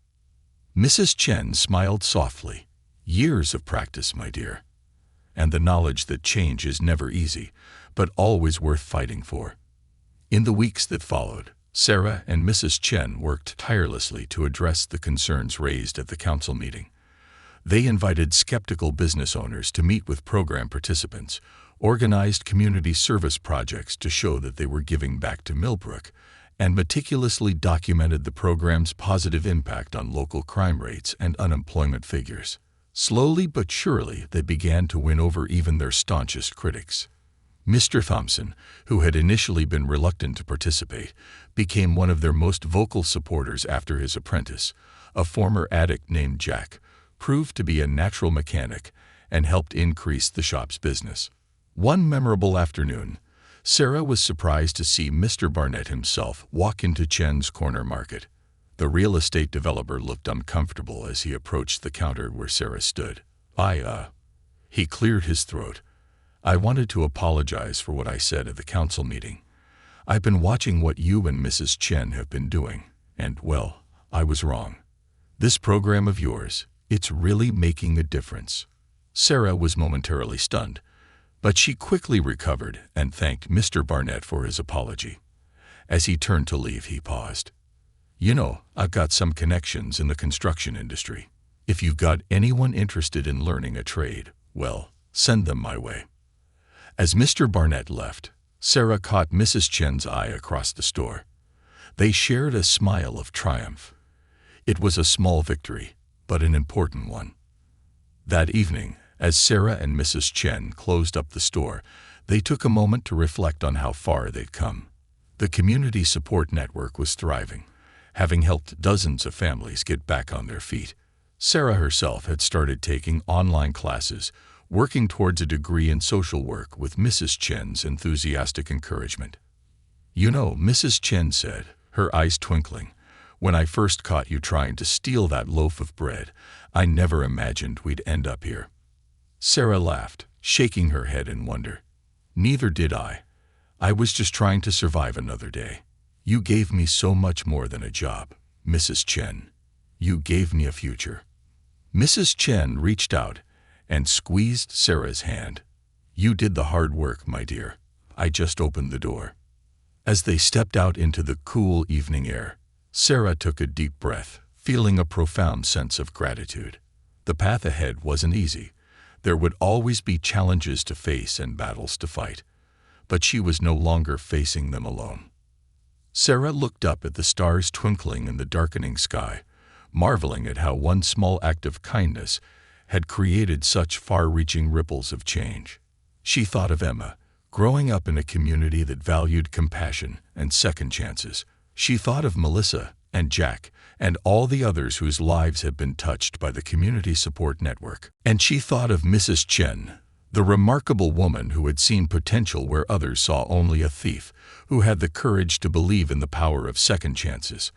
Mrs. Chen smiled softly. "Years of practice, my dear, and the knowledge that change is never easy, but always worth fighting for." In the weeks that followed, Sarah and Mrs. Chen worked tirelessly to address the concerns raised at the council meeting. They invited skeptical business owners to meet with program participants, organized community service projects to show that they were giving back to Millbrook, and meticulously documented the program's positive impact on local crime rates and unemployment figures. Slowly but surely, they began to win over even their staunchest critics. Mr. Thompson, who had initially been reluctant to participate, became one of their most vocal supporters after his apprentice, a former addict named Jack, proved to be a natural mechanic and helped increase the shop's business. One memorable afternoon, Sarah was surprised to see Mr. Barnett himself walk into Chen's corner market. The real estate developer looked uncomfortable as he approached the counter where Sarah stood. He cleared his throat. "I wanted to apologize for what I said at the council meeting. I've been watching what you and Mrs. Chen have been doing, and, well, I was wrong. This program of yours, it's really making a difference." Sarah was momentarily stunned, but she quickly recovered and thanked Mr. Barnett for his apology. As he turned to leave, he paused. You know, I've got some connections in the construction industry. If you've got anyone interested in learning a trade, well, send them my way. As Mr. Barnett left, Sarah caught Mrs. Chen's eye across the store. They shared a smile of triumph. It was a small victory, but an important one. That evening, as Sarah and Mrs. Chen closed up the store, they took a moment to reflect on how far they'd come. The community support network was thriving, having helped dozens of families get back on their feet. Sarah herself had started taking online classes, working towards a degree in social work with Mrs. Chen's enthusiastic encouragement. You know, Mrs. Chen said, her eyes twinkling, when I first caught you trying to steal that loaf of bread, I never imagined we'd end up here. Sarah laughed, shaking her head in wonder. Neither did I. I was just trying to survive another day. You gave me so much more than a job, Mrs. Chen. You gave me a future. Mrs. Chen reached out and squeezed Sarah's hand. You did the hard work, my dear. I just opened the door. As they stepped out into the cool evening air, Sarah took a deep breath, feeling a profound sense of gratitude. The path ahead wasn't easy. There would always be challenges to face and battles to fight, but she was no longer facing them alone. Sarah looked up at the stars twinkling in the darkening sky, marveling at how one small act of kindness had created such far-reaching ripples of change. She thought of Emma, growing up in a community that valued compassion and second chances. She thought of Melissa and Jack and all the others whose lives had been touched by the community support network. And she thought of Mrs. Chen, the remarkable woman who had seen potential where others saw only a thief, who had the courage to believe in the power of second chances.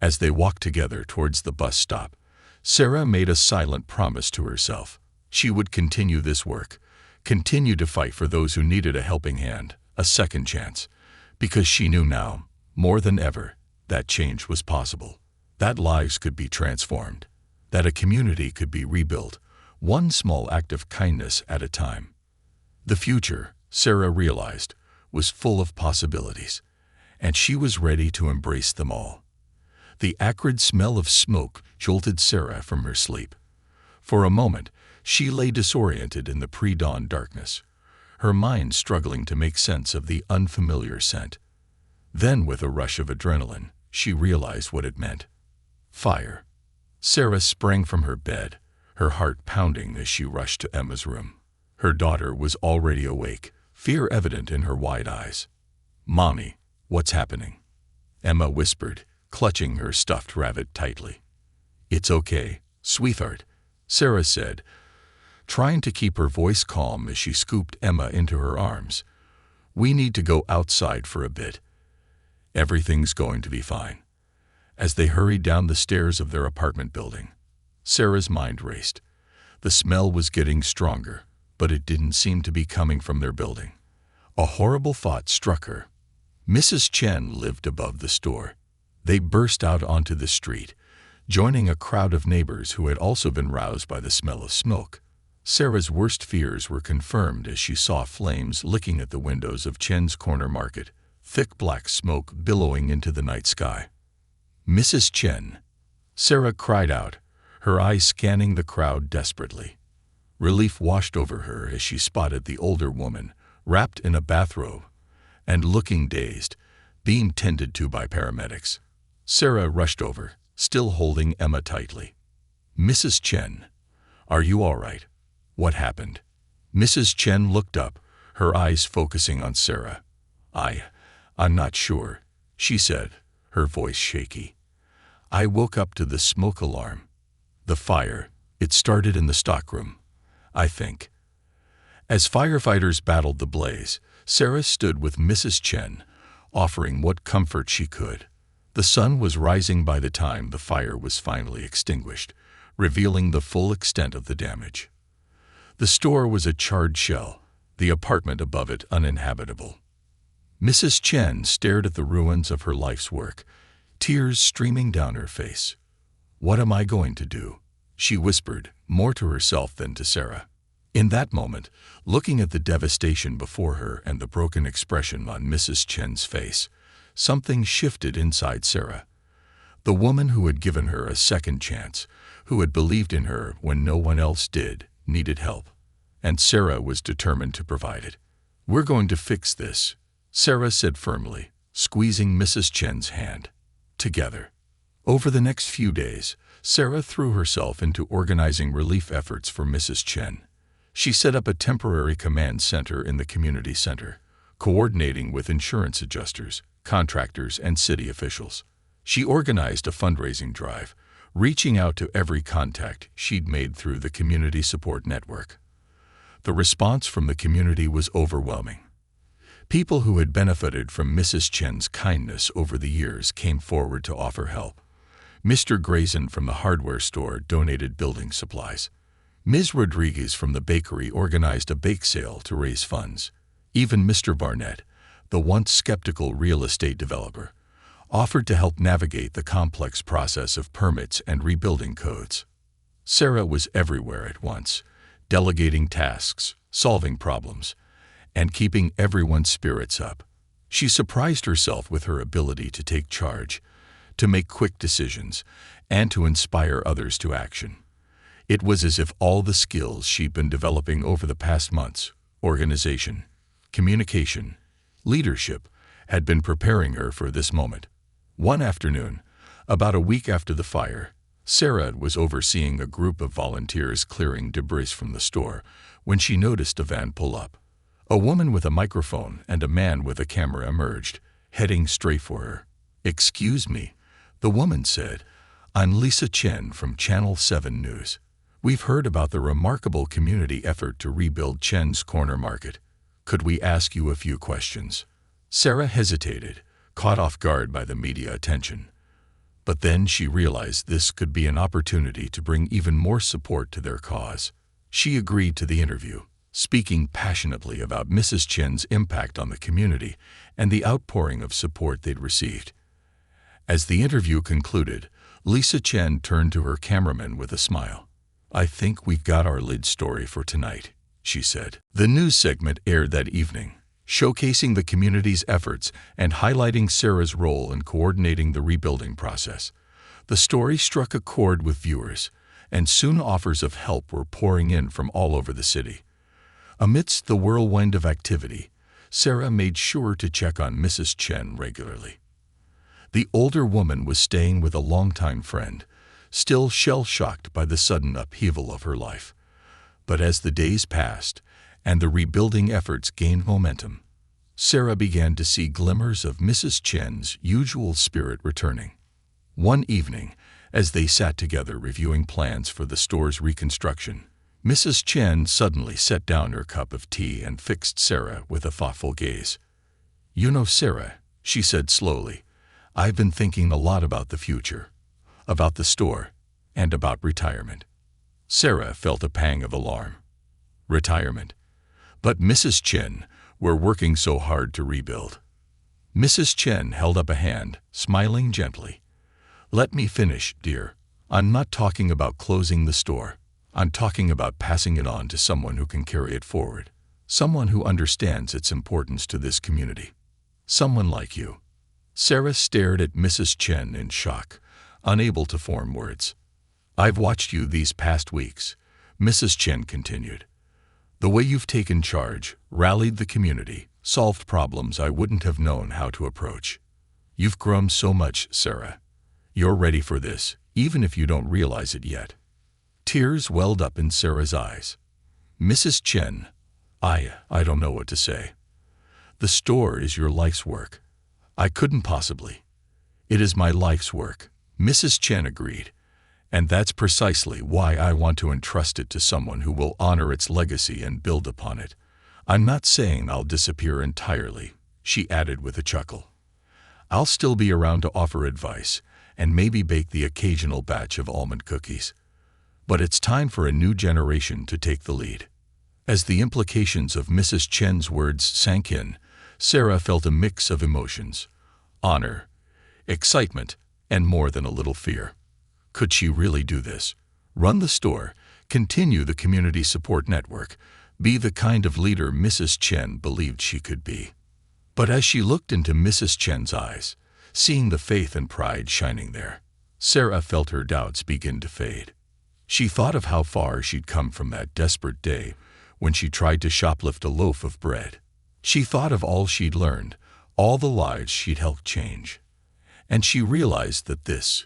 As they walked together towards the bus stop, Sarah made a silent promise to herself. She would continue this work, continue to fight for those who needed a helping hand, a second chance, because she knew now, more than ever, that change was possible, that lives could be transformed, that a community could be rebuilt, one small act of kindness at a time. The future, Sarah realized, was full of possibilities, and she was ready to embrace them all. The acrid smell of smoke jolted Sarah from her sleep. For a moment, she lay disoriented in the pre-dawn darkness, her mind struggling to make sense of the unfamiliar scent. Then, with a rush of adrenaline, she realized what it meant. Fire. Sarah sprang from her bed, her heart pounding as she rushed to Emma's room. Her daughter was already awake, fear evident in her wide eyes. "Mommy, what's happening?" Emma whispered, clutching her stuffed rabbit tightly. "It's okay, sweetheart," Sarah said, trying to keep her voice calm as she scooped Emma into her arms. "We need to go outside for a bit. Everything's going to be fine." As they hurried down the stairs of their apartment building, Sarah's mind raced. The smell was getting stronger, but it didn't seem to be coming from their building. A horrible thought struck her. Mrs. Chen lived above the store. They burst out onto the street, joining a crowd of neighbors who had also been roused by the smell of smoke. Sarah's worst fears were confirmed as she saw flames licking at the windows of Chen's Corner Market, thick black smoke billowing into the night sky. "Mrs. Chen!" Sarah cried out, her eyes scanning the crowd desperately. Relief washed over her as she spotted the older woman, wrapped in a bathrobe and looking dazed, being tended to by paramedics. Sarah rushed over, still holding Emma tightly. "Mrs. Chen, are you all right? What happened?" Mrs. Chen looked up, her eyes focusing on Sarah. I'm not sure," she said, her voice shaky. "I woke up to the smoke alarm. The fire, it started in the stockroom, I think." As firefighters battled the blaze, Sarah stood with Mrs. Chen, offering what comfort she could. The sun was rising by the time the fire was finally extinguished, revealing the full extent of the damage. The store was a charred shell, the apartment above it uninhabitable. Mrs. Chen stared at the ruins of her life's work, tears streaming down her face. "What am I going to do?" she whispered, more to herself than to Sarah. In that moment, looking at the devastation before her and the broken expression on Mrs. Chen's face, something shifted inside Sarah. The woman who had given her a second chance, who had believed in her when no one else did, needed help. And Sarah was determined to provide it. "We're going to fix this," Sarah said firmly, squeezing Mrs. Chen's hand. Together. Over the next few days, Sarah threw herself into organizing relief efforts for Mrs. Chen. She set up a temporary command center in the community center, coordinating with insurance adjusters, contractors, and city officials. She organized a fundraising drive, reaching out to every contact she'd made through the community support network. The response from the community was overwhelming. People who had benefited from Mrs. Chen's kindness over the years came forward to offer help. Mr. Grayson from the hardware store donated building supplies. Ms. Rodriguez from the bakery organized a bake sale to raise funds. Even Mr. Barnett, the once skeptical real estate developer, offered to help navigate the complex process of permits and rebuilding codes. Sarah was everywhere at once, delegating tasks, solving problems, and keeping everyone's spirits up. She surprised herself with her ability to take charge, to make quick decisions, and to inspire others to action. It was as if all the skills she'd been developing over the past months, organization, communication, leadership, had been preparing her for this moment. One afternoon, about a week after the fire, Sarah was overseeing a group of volunteers clearing debris from the store when she noticed a van pull up. A woman with a microphone and a man with a camera emerged, heading straight for her. "Excuse me," the woman said. "I'm Lisa Chen from Channel 7 News. We've heard about the remarkable community effort to rebuild Chen's Corner Market. Could we ask you a few questions?" Sarah hesitated, caught off guard by the media attention. But then she realized this could be an opportunity to bring even more support to their cause. She agreed to the interview, speaking passionately about Mrs. Chen's impact on the community and the outpouring of support they'd received. As the interview concluded, Lisa Chen turned to her cameraman with a smile. "I think we've got our lead story for tonight," she said. The news segment aired that evening, showcasing the community's efforts and highlighting Sarah's role in coordinating the rebuilding process. The story struck a chord with viewers, and soon offers of help were pouring in from all over the city. Amidst the whirlwind of activity, Sarah made sure to check on Mrs. Chen regularly. The older woman was staying with a longtime friend, still shell-shocked by the sudden upheaval of her life. But as the days passed, and the rebuilding efforts gained momentum, Sarah began to see glimmers of Mrs. Chen's usual spirit returning. One evening, as they sat together reviewing plans for the store's reconstruction, Mrs. Chen suddenly set down her cup of tea and fixed Sarah with a thoughtful gaze. "You know, Sarah," she said slowly, "I've been thinking a lot about the future, about the store, and about retirement." Sarah felt a pang of alarm. Retirement? But Mrs. Chen, we're working so hard to rebuild. Mrs. Chen held up a hand, smiling gently. "Let me finish, dear. I'm not talking about closing the store. I'm talking about passing it on to someone who can carry it forward. Someone who understands its importance to this community. Someone like you." Sarah stared at Mrs. Chen in shock, unable to form words. "I've watched you these past weeks," Mrs. Chen continued. "The way you've taken charge, rallied the community, solved problems I wouldn't have known how to approach. You've grown so much, Sarah. You're ready for this, even if you don't realize it yet." Tears welled up in Sarah's eyes. "Mrs. Chen, I don't know what to say. The store is your life's work. I couldn't possibly. It is my life's work," Mrs. Chen agreed. "And that's precisely why I want to entrust it to someone who will honor its legacy and build upon it. I'm not saying I'll disappear entirely," she added with a chuckle. "I'll still be around to offer advice and maybe bake the occasional batch of almond cookies. But it's time for a new generation to take the lead." As the implications of Mrs. Chen's words sank in, Sarah felt a mix of emotions: honor, excitement, and more than a little fear. Could she really do this? Run the store, continue the community support network, be the kind of leader Mrs. Chen believed she could be. But as she looked into Mrs. Chen's eyes, seeing the faith and pride shining there, Sarah felt her doubts begin to fade. She thought of how far she'd come from that desperate day when she tried to shoplift a loaf of bread. She thought of all she'd learned, all the lives she'd helped change. And she realized that this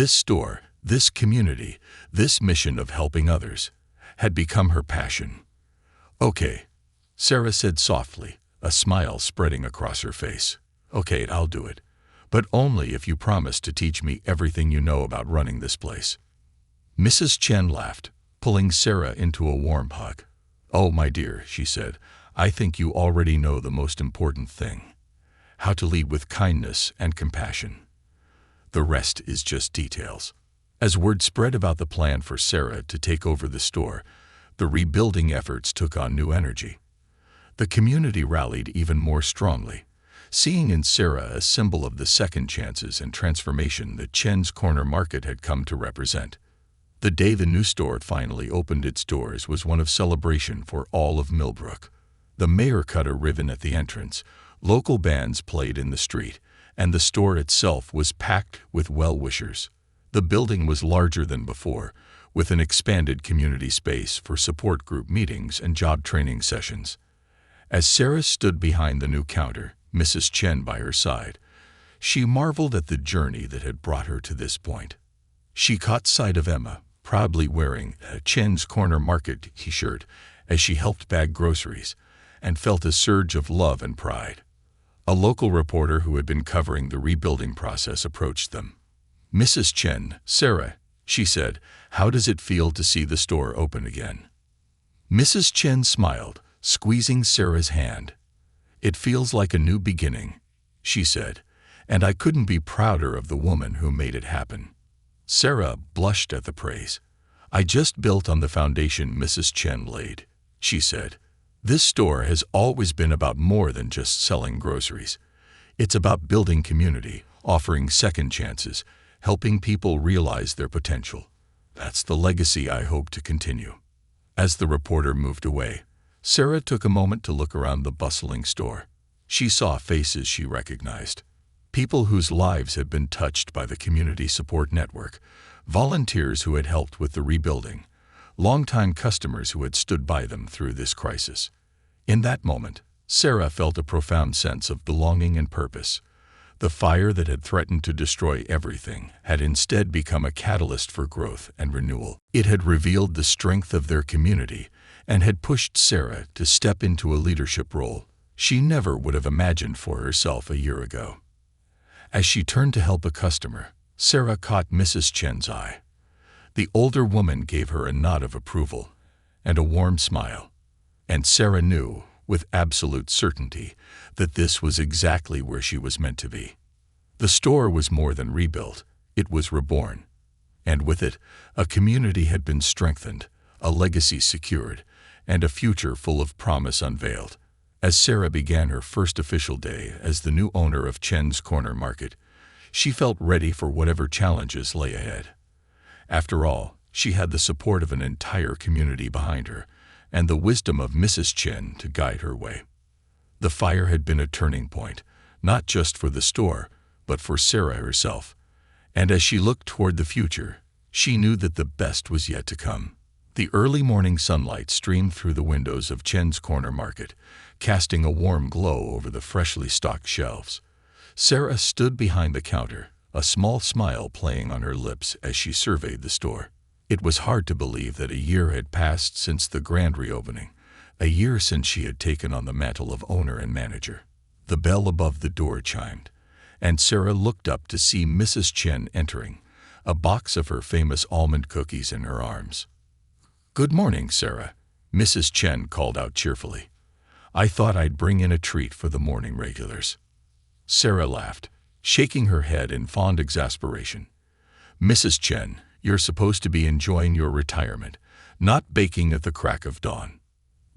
store, this community, this mission of helping others, had become her passion. "Okay," Sarah said softly, a smile spreading across her face. "Okay, I'll do it. But only if you promise to teach me everything you know about running this place." Mrs. Chen laughed, pulling Sarah into a warm hug. "Oh, my dear," she said, "I think you already know the most important thing. How to lead with kindness and compassion. The rest is just details." As word spread about the plan for Sarah to take over the store, the rebuilding efforts took on new energy. The community rallied even more strongly, seeing in Sarah a symbol of the second chances and transformation that Chen's Corner Market had come to represent. The day the new store finally opened its doors was one of celebration for all of Millbrook. The mayor cut a ribbon at the entrance, local bands played in the street, and the store itself was packed with well-wishers. The building was larger than before, with an expanded community space for support group meetings and job training sessions. As Sarah stood behind the new counter, Mrs. Chen by her side, she marveled at the journey that had brought her to this point. She caught sight of Emma, proudly wearing a Chen's Corner Market t-shirt as she helped bag groceries, and felt a surge of love and pride. A local reporter who had been covering the rebuilding process approached them. "Mrs. Chen, Sarah," she said, "how does it feel to see the store open again?" Mrs. Chen smiled, squeezing Sarah's hand. "It feels like a new beginning," she said, "and I couldn't be prouder of the woman who made it happen." Sarah blushed at the praise. "I just built on the foundation Mrs. Chen laid," she said. "This store has always been about more than just selling groceries. It's about building community, offering second chances, helping people realize their potential. That's the legacy I hope to continue." As the reporter moved away, Sarah took a moment to look around the bustling store. She saw faces she recognized. People whose lives had been touched by the community support network, volunteers who had helped with the rebuilding, longtime customers who had stood by them through this crisis. In that moment, Sarah felt a profound sense of belonging and purpose. The fire that had threatened to destroy everything had instead become a catalyst for growth and renewal. It had revealed the strength of their community and had pushed Sarah to step into a leadership role she never would have imagined for herself a year ago. As she turned to help a customer, Sarah caught Mrs. Chen's eye. The older woman gave her a nod of approval and a warm smile, and Sarah knew, with absolute certainty, that this was exactly where she was meant to be. The store was more than rebuilt, it was reborn. And with it, a community had been strengthened, a legacy secured, and a future full of promise unveiled. As Sarah began her first official day as the new owner of Chen's Corner Market, she felt ready for whatever challenges lay ahead. After all, she had the support of an entire community behind her, and the wisdom of Mrs. Chen to guide her way. The fire had been a turning point, not just for the store, but for Sarah herself. And as she looked toward the future, she knew that the best was yet to come. The early morning sunlight streamed through the windows of Chen's Corner Market, casting a warm glow over the freshly stocked shelves. Sarah stood behind the counter, a small smile playing on her lips as she surveyed the store. It was hard to believe that a year had passed since the grand reopening, a year since she had taken on the mantle of owner and manager. The bell above the door chimed, and Sarah looked up to see Mrs. Chen entering, a box of her famous almond cookies in her arms. "Good morning, Sarah," Mrs. Chen called out cheerfully. "I thought I'd bring in a treat for the morning regulars." Sarah laughed, shaking her head in fond exasperation. "Mrs. Chen, you're supposed to be enjoying your retirement, not baking at the crack of dawn."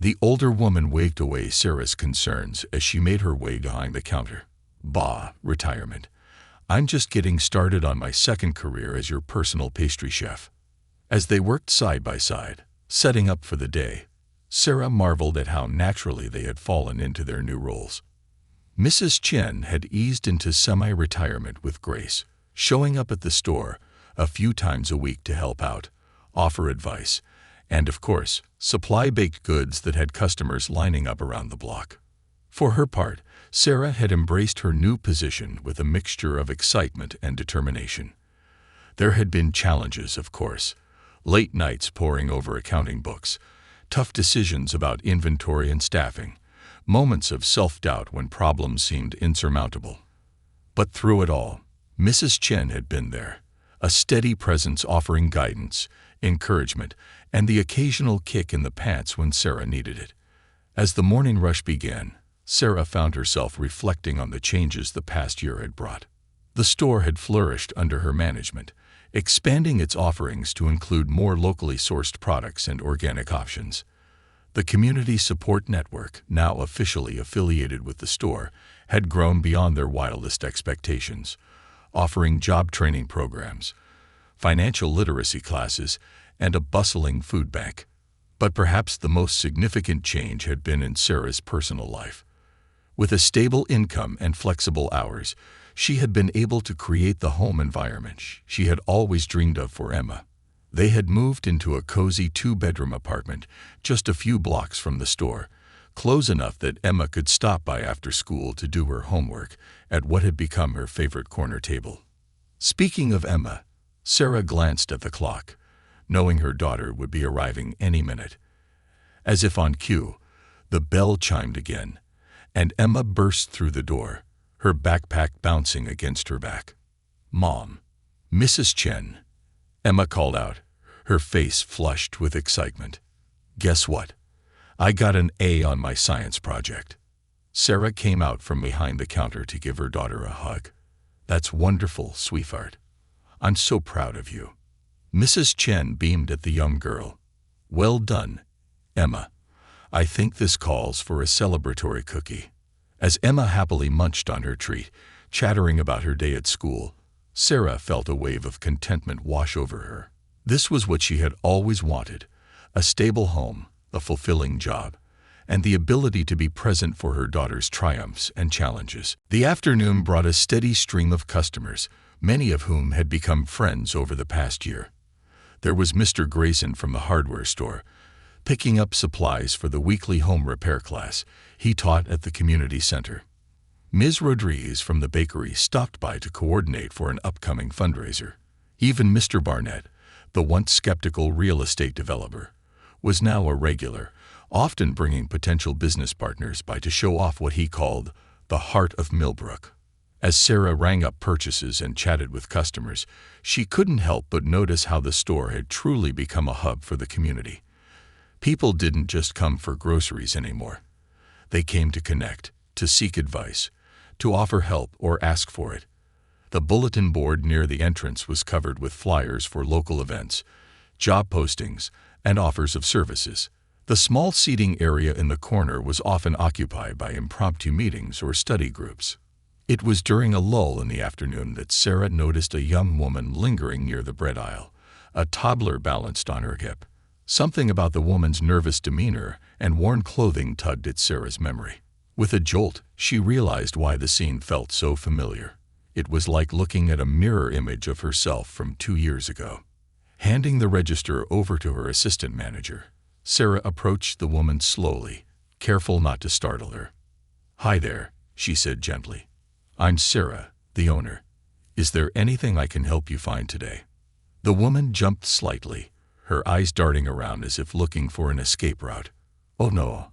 The older woman waved away Sarah's concerns as she made her way behind the counter. "Bah, retirement. I'm just getting started on my second career as your personal pastry chef." As they worked side by side, setting up for the day, Sarah marveled at how naturally they had fallen into their new roles. Mrs. Chen had eased into semi-retirement with grace, showing up at the store a few times a week to help out, offer advice, and, of course, supply baked goods that had customers lining up around the block. For her part, Sarah had embraced her new position with a mixture of excitement and determination. There had been challenges, of course, late nights poring over accounting books, tough decisions about inventory and staffing, moments of self-doubt when problems seemed insurmountable. But through it all, Mrs. Chen had been there, a steady presence offering guidance, encouragement, and the occasional kick in the pants when Sarah needed it. As the morning rush began, Sarah found herself reflecting on the changes the past year had brought. The store had flourished under her management, expanding its offerings to include more locally sourced products and organic options. The Community Support Network, now officially affiliated with the store, had grown beyond their wildest expectations, offering job training programs, financial literacy classes, and a bustling food bank. But perhaps the most significant change had been in Sarah's personal life. With a stable income and flexible hours, she had been able to create the home environment she had always dreamed of for Emma. They had moved into a cozy 2-bedroom apartment just a few blocks from the store, close enough that Emma could stop by after school to do her homework at what had become her favorite corner table. Speaking of Emma, Sarah glanced at the clock, knowing her daughter would be arriving any minute. As if on cue, the bell chimed again, and Emma burst through the door, her backpack bouncing against her back. "Mom." "Mrs. Chen," Emma called out, her face flushed with excitement. "Guess what? I got an A on my science project." Sarah came out from behind the counter to give her daughter a hug. "That's wonderful, sweetheart. I'm so proud of you." Mrs. Chen beamed at the young girl. "Well done, Emma. I think this calls for a celebratory cookie." As Emma happily munched on her treat, chattering about her day at school, Sarah felt a wave of contentment wash over her. This was what she had always wanted: a stable home, a fulfilling job, and the ability to be present for her daughter's triumphs and challenges. The afternoon brought a steady stream of customers, many of whom had become friends over the past year. There was Mr. Grayson from the hardware store, picking up supplies for the weekly home repair class he taught at the community center. Ms. Rodriguez from the bakery stopped by to coordinate for an upcoming fundraiser. Even Mr. Barnett, the once skeptical real estate developer, was now a regular, often bringing potential business partners by to show off what he called the heart of Millbrook. As Sarah rang up purchases and chatted with customers, she couldn't help but notice how the store had truly become a hub for the community. People didn't just come for groceries anymore. They came to connect, to seek advice, to offer help or ask for it. The bulletin board near the entrance was covered with flyers for local events, job postings, and offers of services. The small seating area in the corner was often occupied by impromptu meetings or study groups. It was during a lull in the afternoon that Sarah noticed a young woman lingering near the bread aisle, a toddler balanced on her hip. Something about the woman's nervous demeanor and worn clothing tugged at Sarah's memory. With a jolt, she realized why the scene felt so familiar. It was like looking at a mirror image of herself from 2 years ago. Handing the register over to her assistant manager, Sarah approached the woman slowly, careful not to startle her. "Hi there," she said gently. "I'm Sarah, the owner. Is there anything I can help you find today?" The woman jumped slightly, her eyes darting around as if looking for an escape route. "Oh no,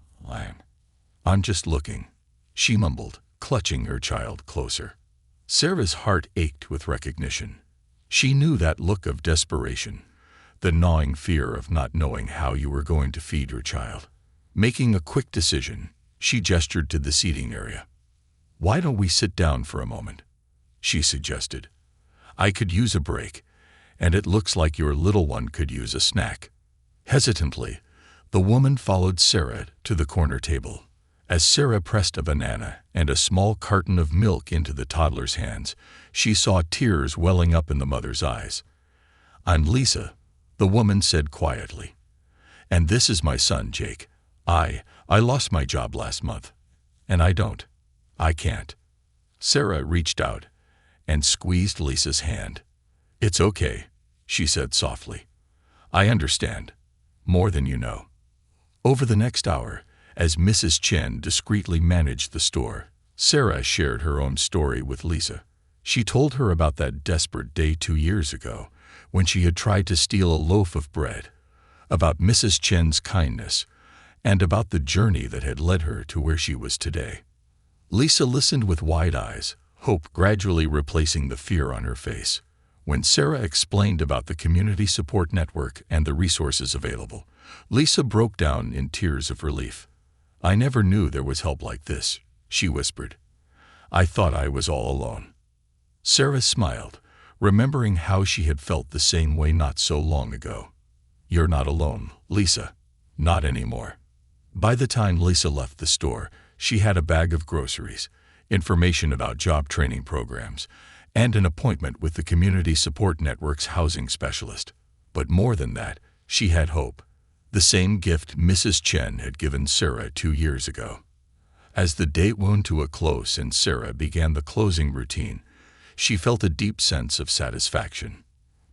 I'm just looking," she mumbled, clutching her child closer. Sarah's heart ached with recognition. She knew that look of desperation, the gnawing fear of not knowing how you were going to feed your child. Making a quick decision, she gestured to the seating area. "Why don't we sit down for a moment?" she suggested. "I could use a break, and it looks like your little one could use a snack." Hesitantly, the woman followed Sarah to the corner table. As Sarah pressed a banana and a small carton of milk into the toddler's hands, she saw tears welling up in the mother's eyes. "I'm Lisa," The woman said quietly. "And this is my son, Jake. I lost my job last month. And I can't." Sarah reached out and squeezed Lisa's hand. "It's okay," she said softly. "I understand. More than you know." Over the next hour, as Mrs. Chen discreetly managed the store, Sarah shared her own story with Lisa. She told her about that desperate day 2 years ago, when she had tried to steal a loaf of bread, about Mrs. Chen's kindness, and about the journey that had led her to where she was today. Lisa listened with wide eyes, hope gradually replacing the fear on her face. When Sarah explained about the community support network and the resources available, Lisa broke down in tears of relief. "I never knew there was help like this," she whispered. "I thought I was all alone." Sarah smiled, remembering how she had felt the same way not so long ago. "You're not alone, Lisa. Not anymore." By the time Lisa left the store, she had a bag of groceries, information about job training programs, and an appointment with the Community Support Network's housing specialist. But more than that, she had hope. The same gift Mrs. Chen had given Sarah 2 years ago. As the day wound to a close and Sarah began the closing routine, she felt a deep sense of satisfaction.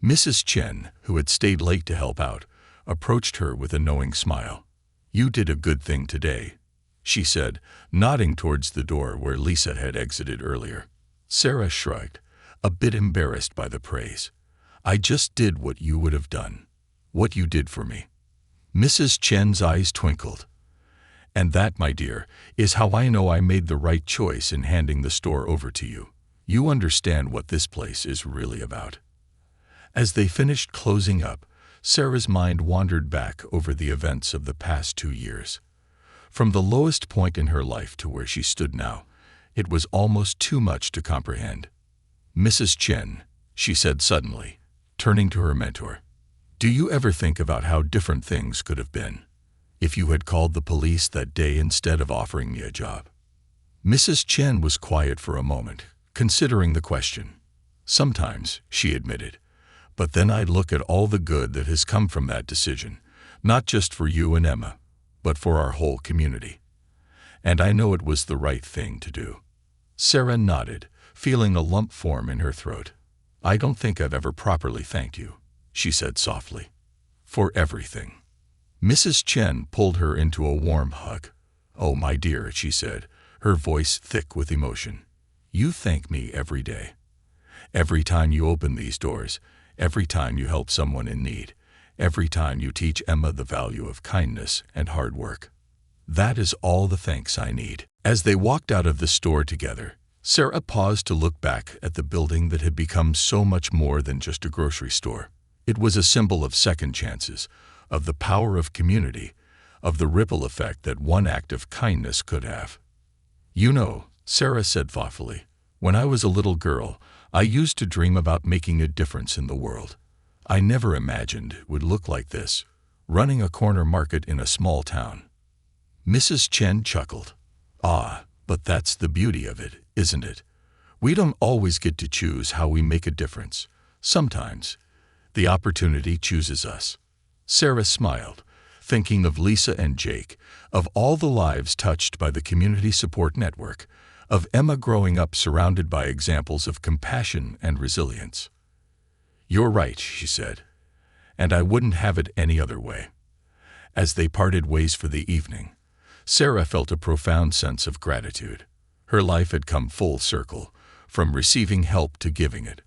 Mrs. Chen, who had stayed late to help out, approached her with a knowing smile. "You did a good thing today," she said, nodding towards the door where Lisa had exited earlier. Sarah shrugged, a bit embarrassed by the praise. "I just did what you would have done. What you did for me." Mrs. Chen's eyes twinkled. "And that, my dear, is how I know I made the right choice in handing the store over to you. You understand what this place is really about." As they finished closing up, Sarah's mind wandered back over the events of the past 2 years. From the lowest point in her life to where she stood now, it was almost too much to comprehend. "Mrs. Chen," she said suddenly, turning to her mentor, "do you ever think about how different things could have been if you had called the police that day instead of offering me a job?" Mrs. Chen was quiet for a moment, considering the question. "Sometimes," she admitted, "but then I'd look at all the good that has come from that decision, not just for you and Emma, but for our whole community. And I know it was the right thing to do." Sarah nodded, feeling a lump form in her throat. "I don't think I've ever properly thanked you," she said softly, "for everything." Mrs. Chen pulled her into a warm hug. "Oh, my dear," she said, her voice thick with emotion. "You thank me every day. Every time you open these doors, every time you help someone in need, every time you teach Emma the value of kindness and hard work. That is all the thanks I need." As they walked out of the store together, Sarah paused to look back at the building that had become so much more than just a grocery store. It was a symbol of second chances, of the power of community, of the ripple effect that one act of kindness could have. "You know," Sarah said thoughtfully, "when I was a little girl, I used to dream about making a difference in the world. I never imagined it would look like this, running a corner market in a small town." Mrs. Chen chuckled. "Ah, but that's the beauty of it, isn't it? We don't always get to choose how we make a difference. Sometimes the opportunity chooses us." Sarah smiled, thinking of Lisa and Jake, of all the lives touched by the Community Support Network, of Emma growing up surrounded by examples of compassion and resilience. "You're right," she said, "and I wouldn't have it any other way." As they parted ways for the evening, Sarah felt a profound sense of gratitude. Her life had come full circle, from receiving help to giving it,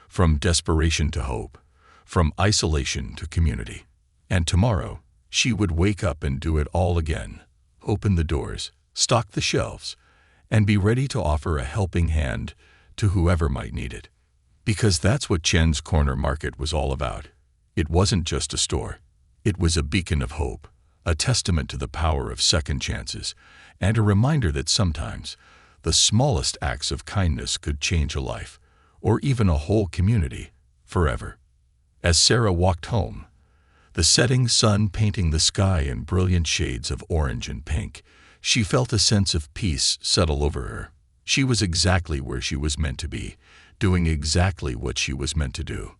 from desperation to hope, from isolation to community. And tomorrow, she would wake up and do it all again, open the doors, stock the shelves, and be ready to offer a helping hand to whoever might need it. Because that's what Chen's Corner Market was all about. It wasn't just a store. It was a beacon of hope, a testament to the power of second chances, and a reminder that sometimes the smallest acts of kindness could change a life, or even a whole community, forever. As Sarah walked home, the setting sun painting the sky in brilliant shades of orange and pink, she felt a sense of peace settle over her. She was exactly where she was meant to be, doing exactly what she was meant to do.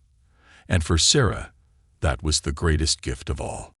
And for Sarah, That was the greatest gift of all.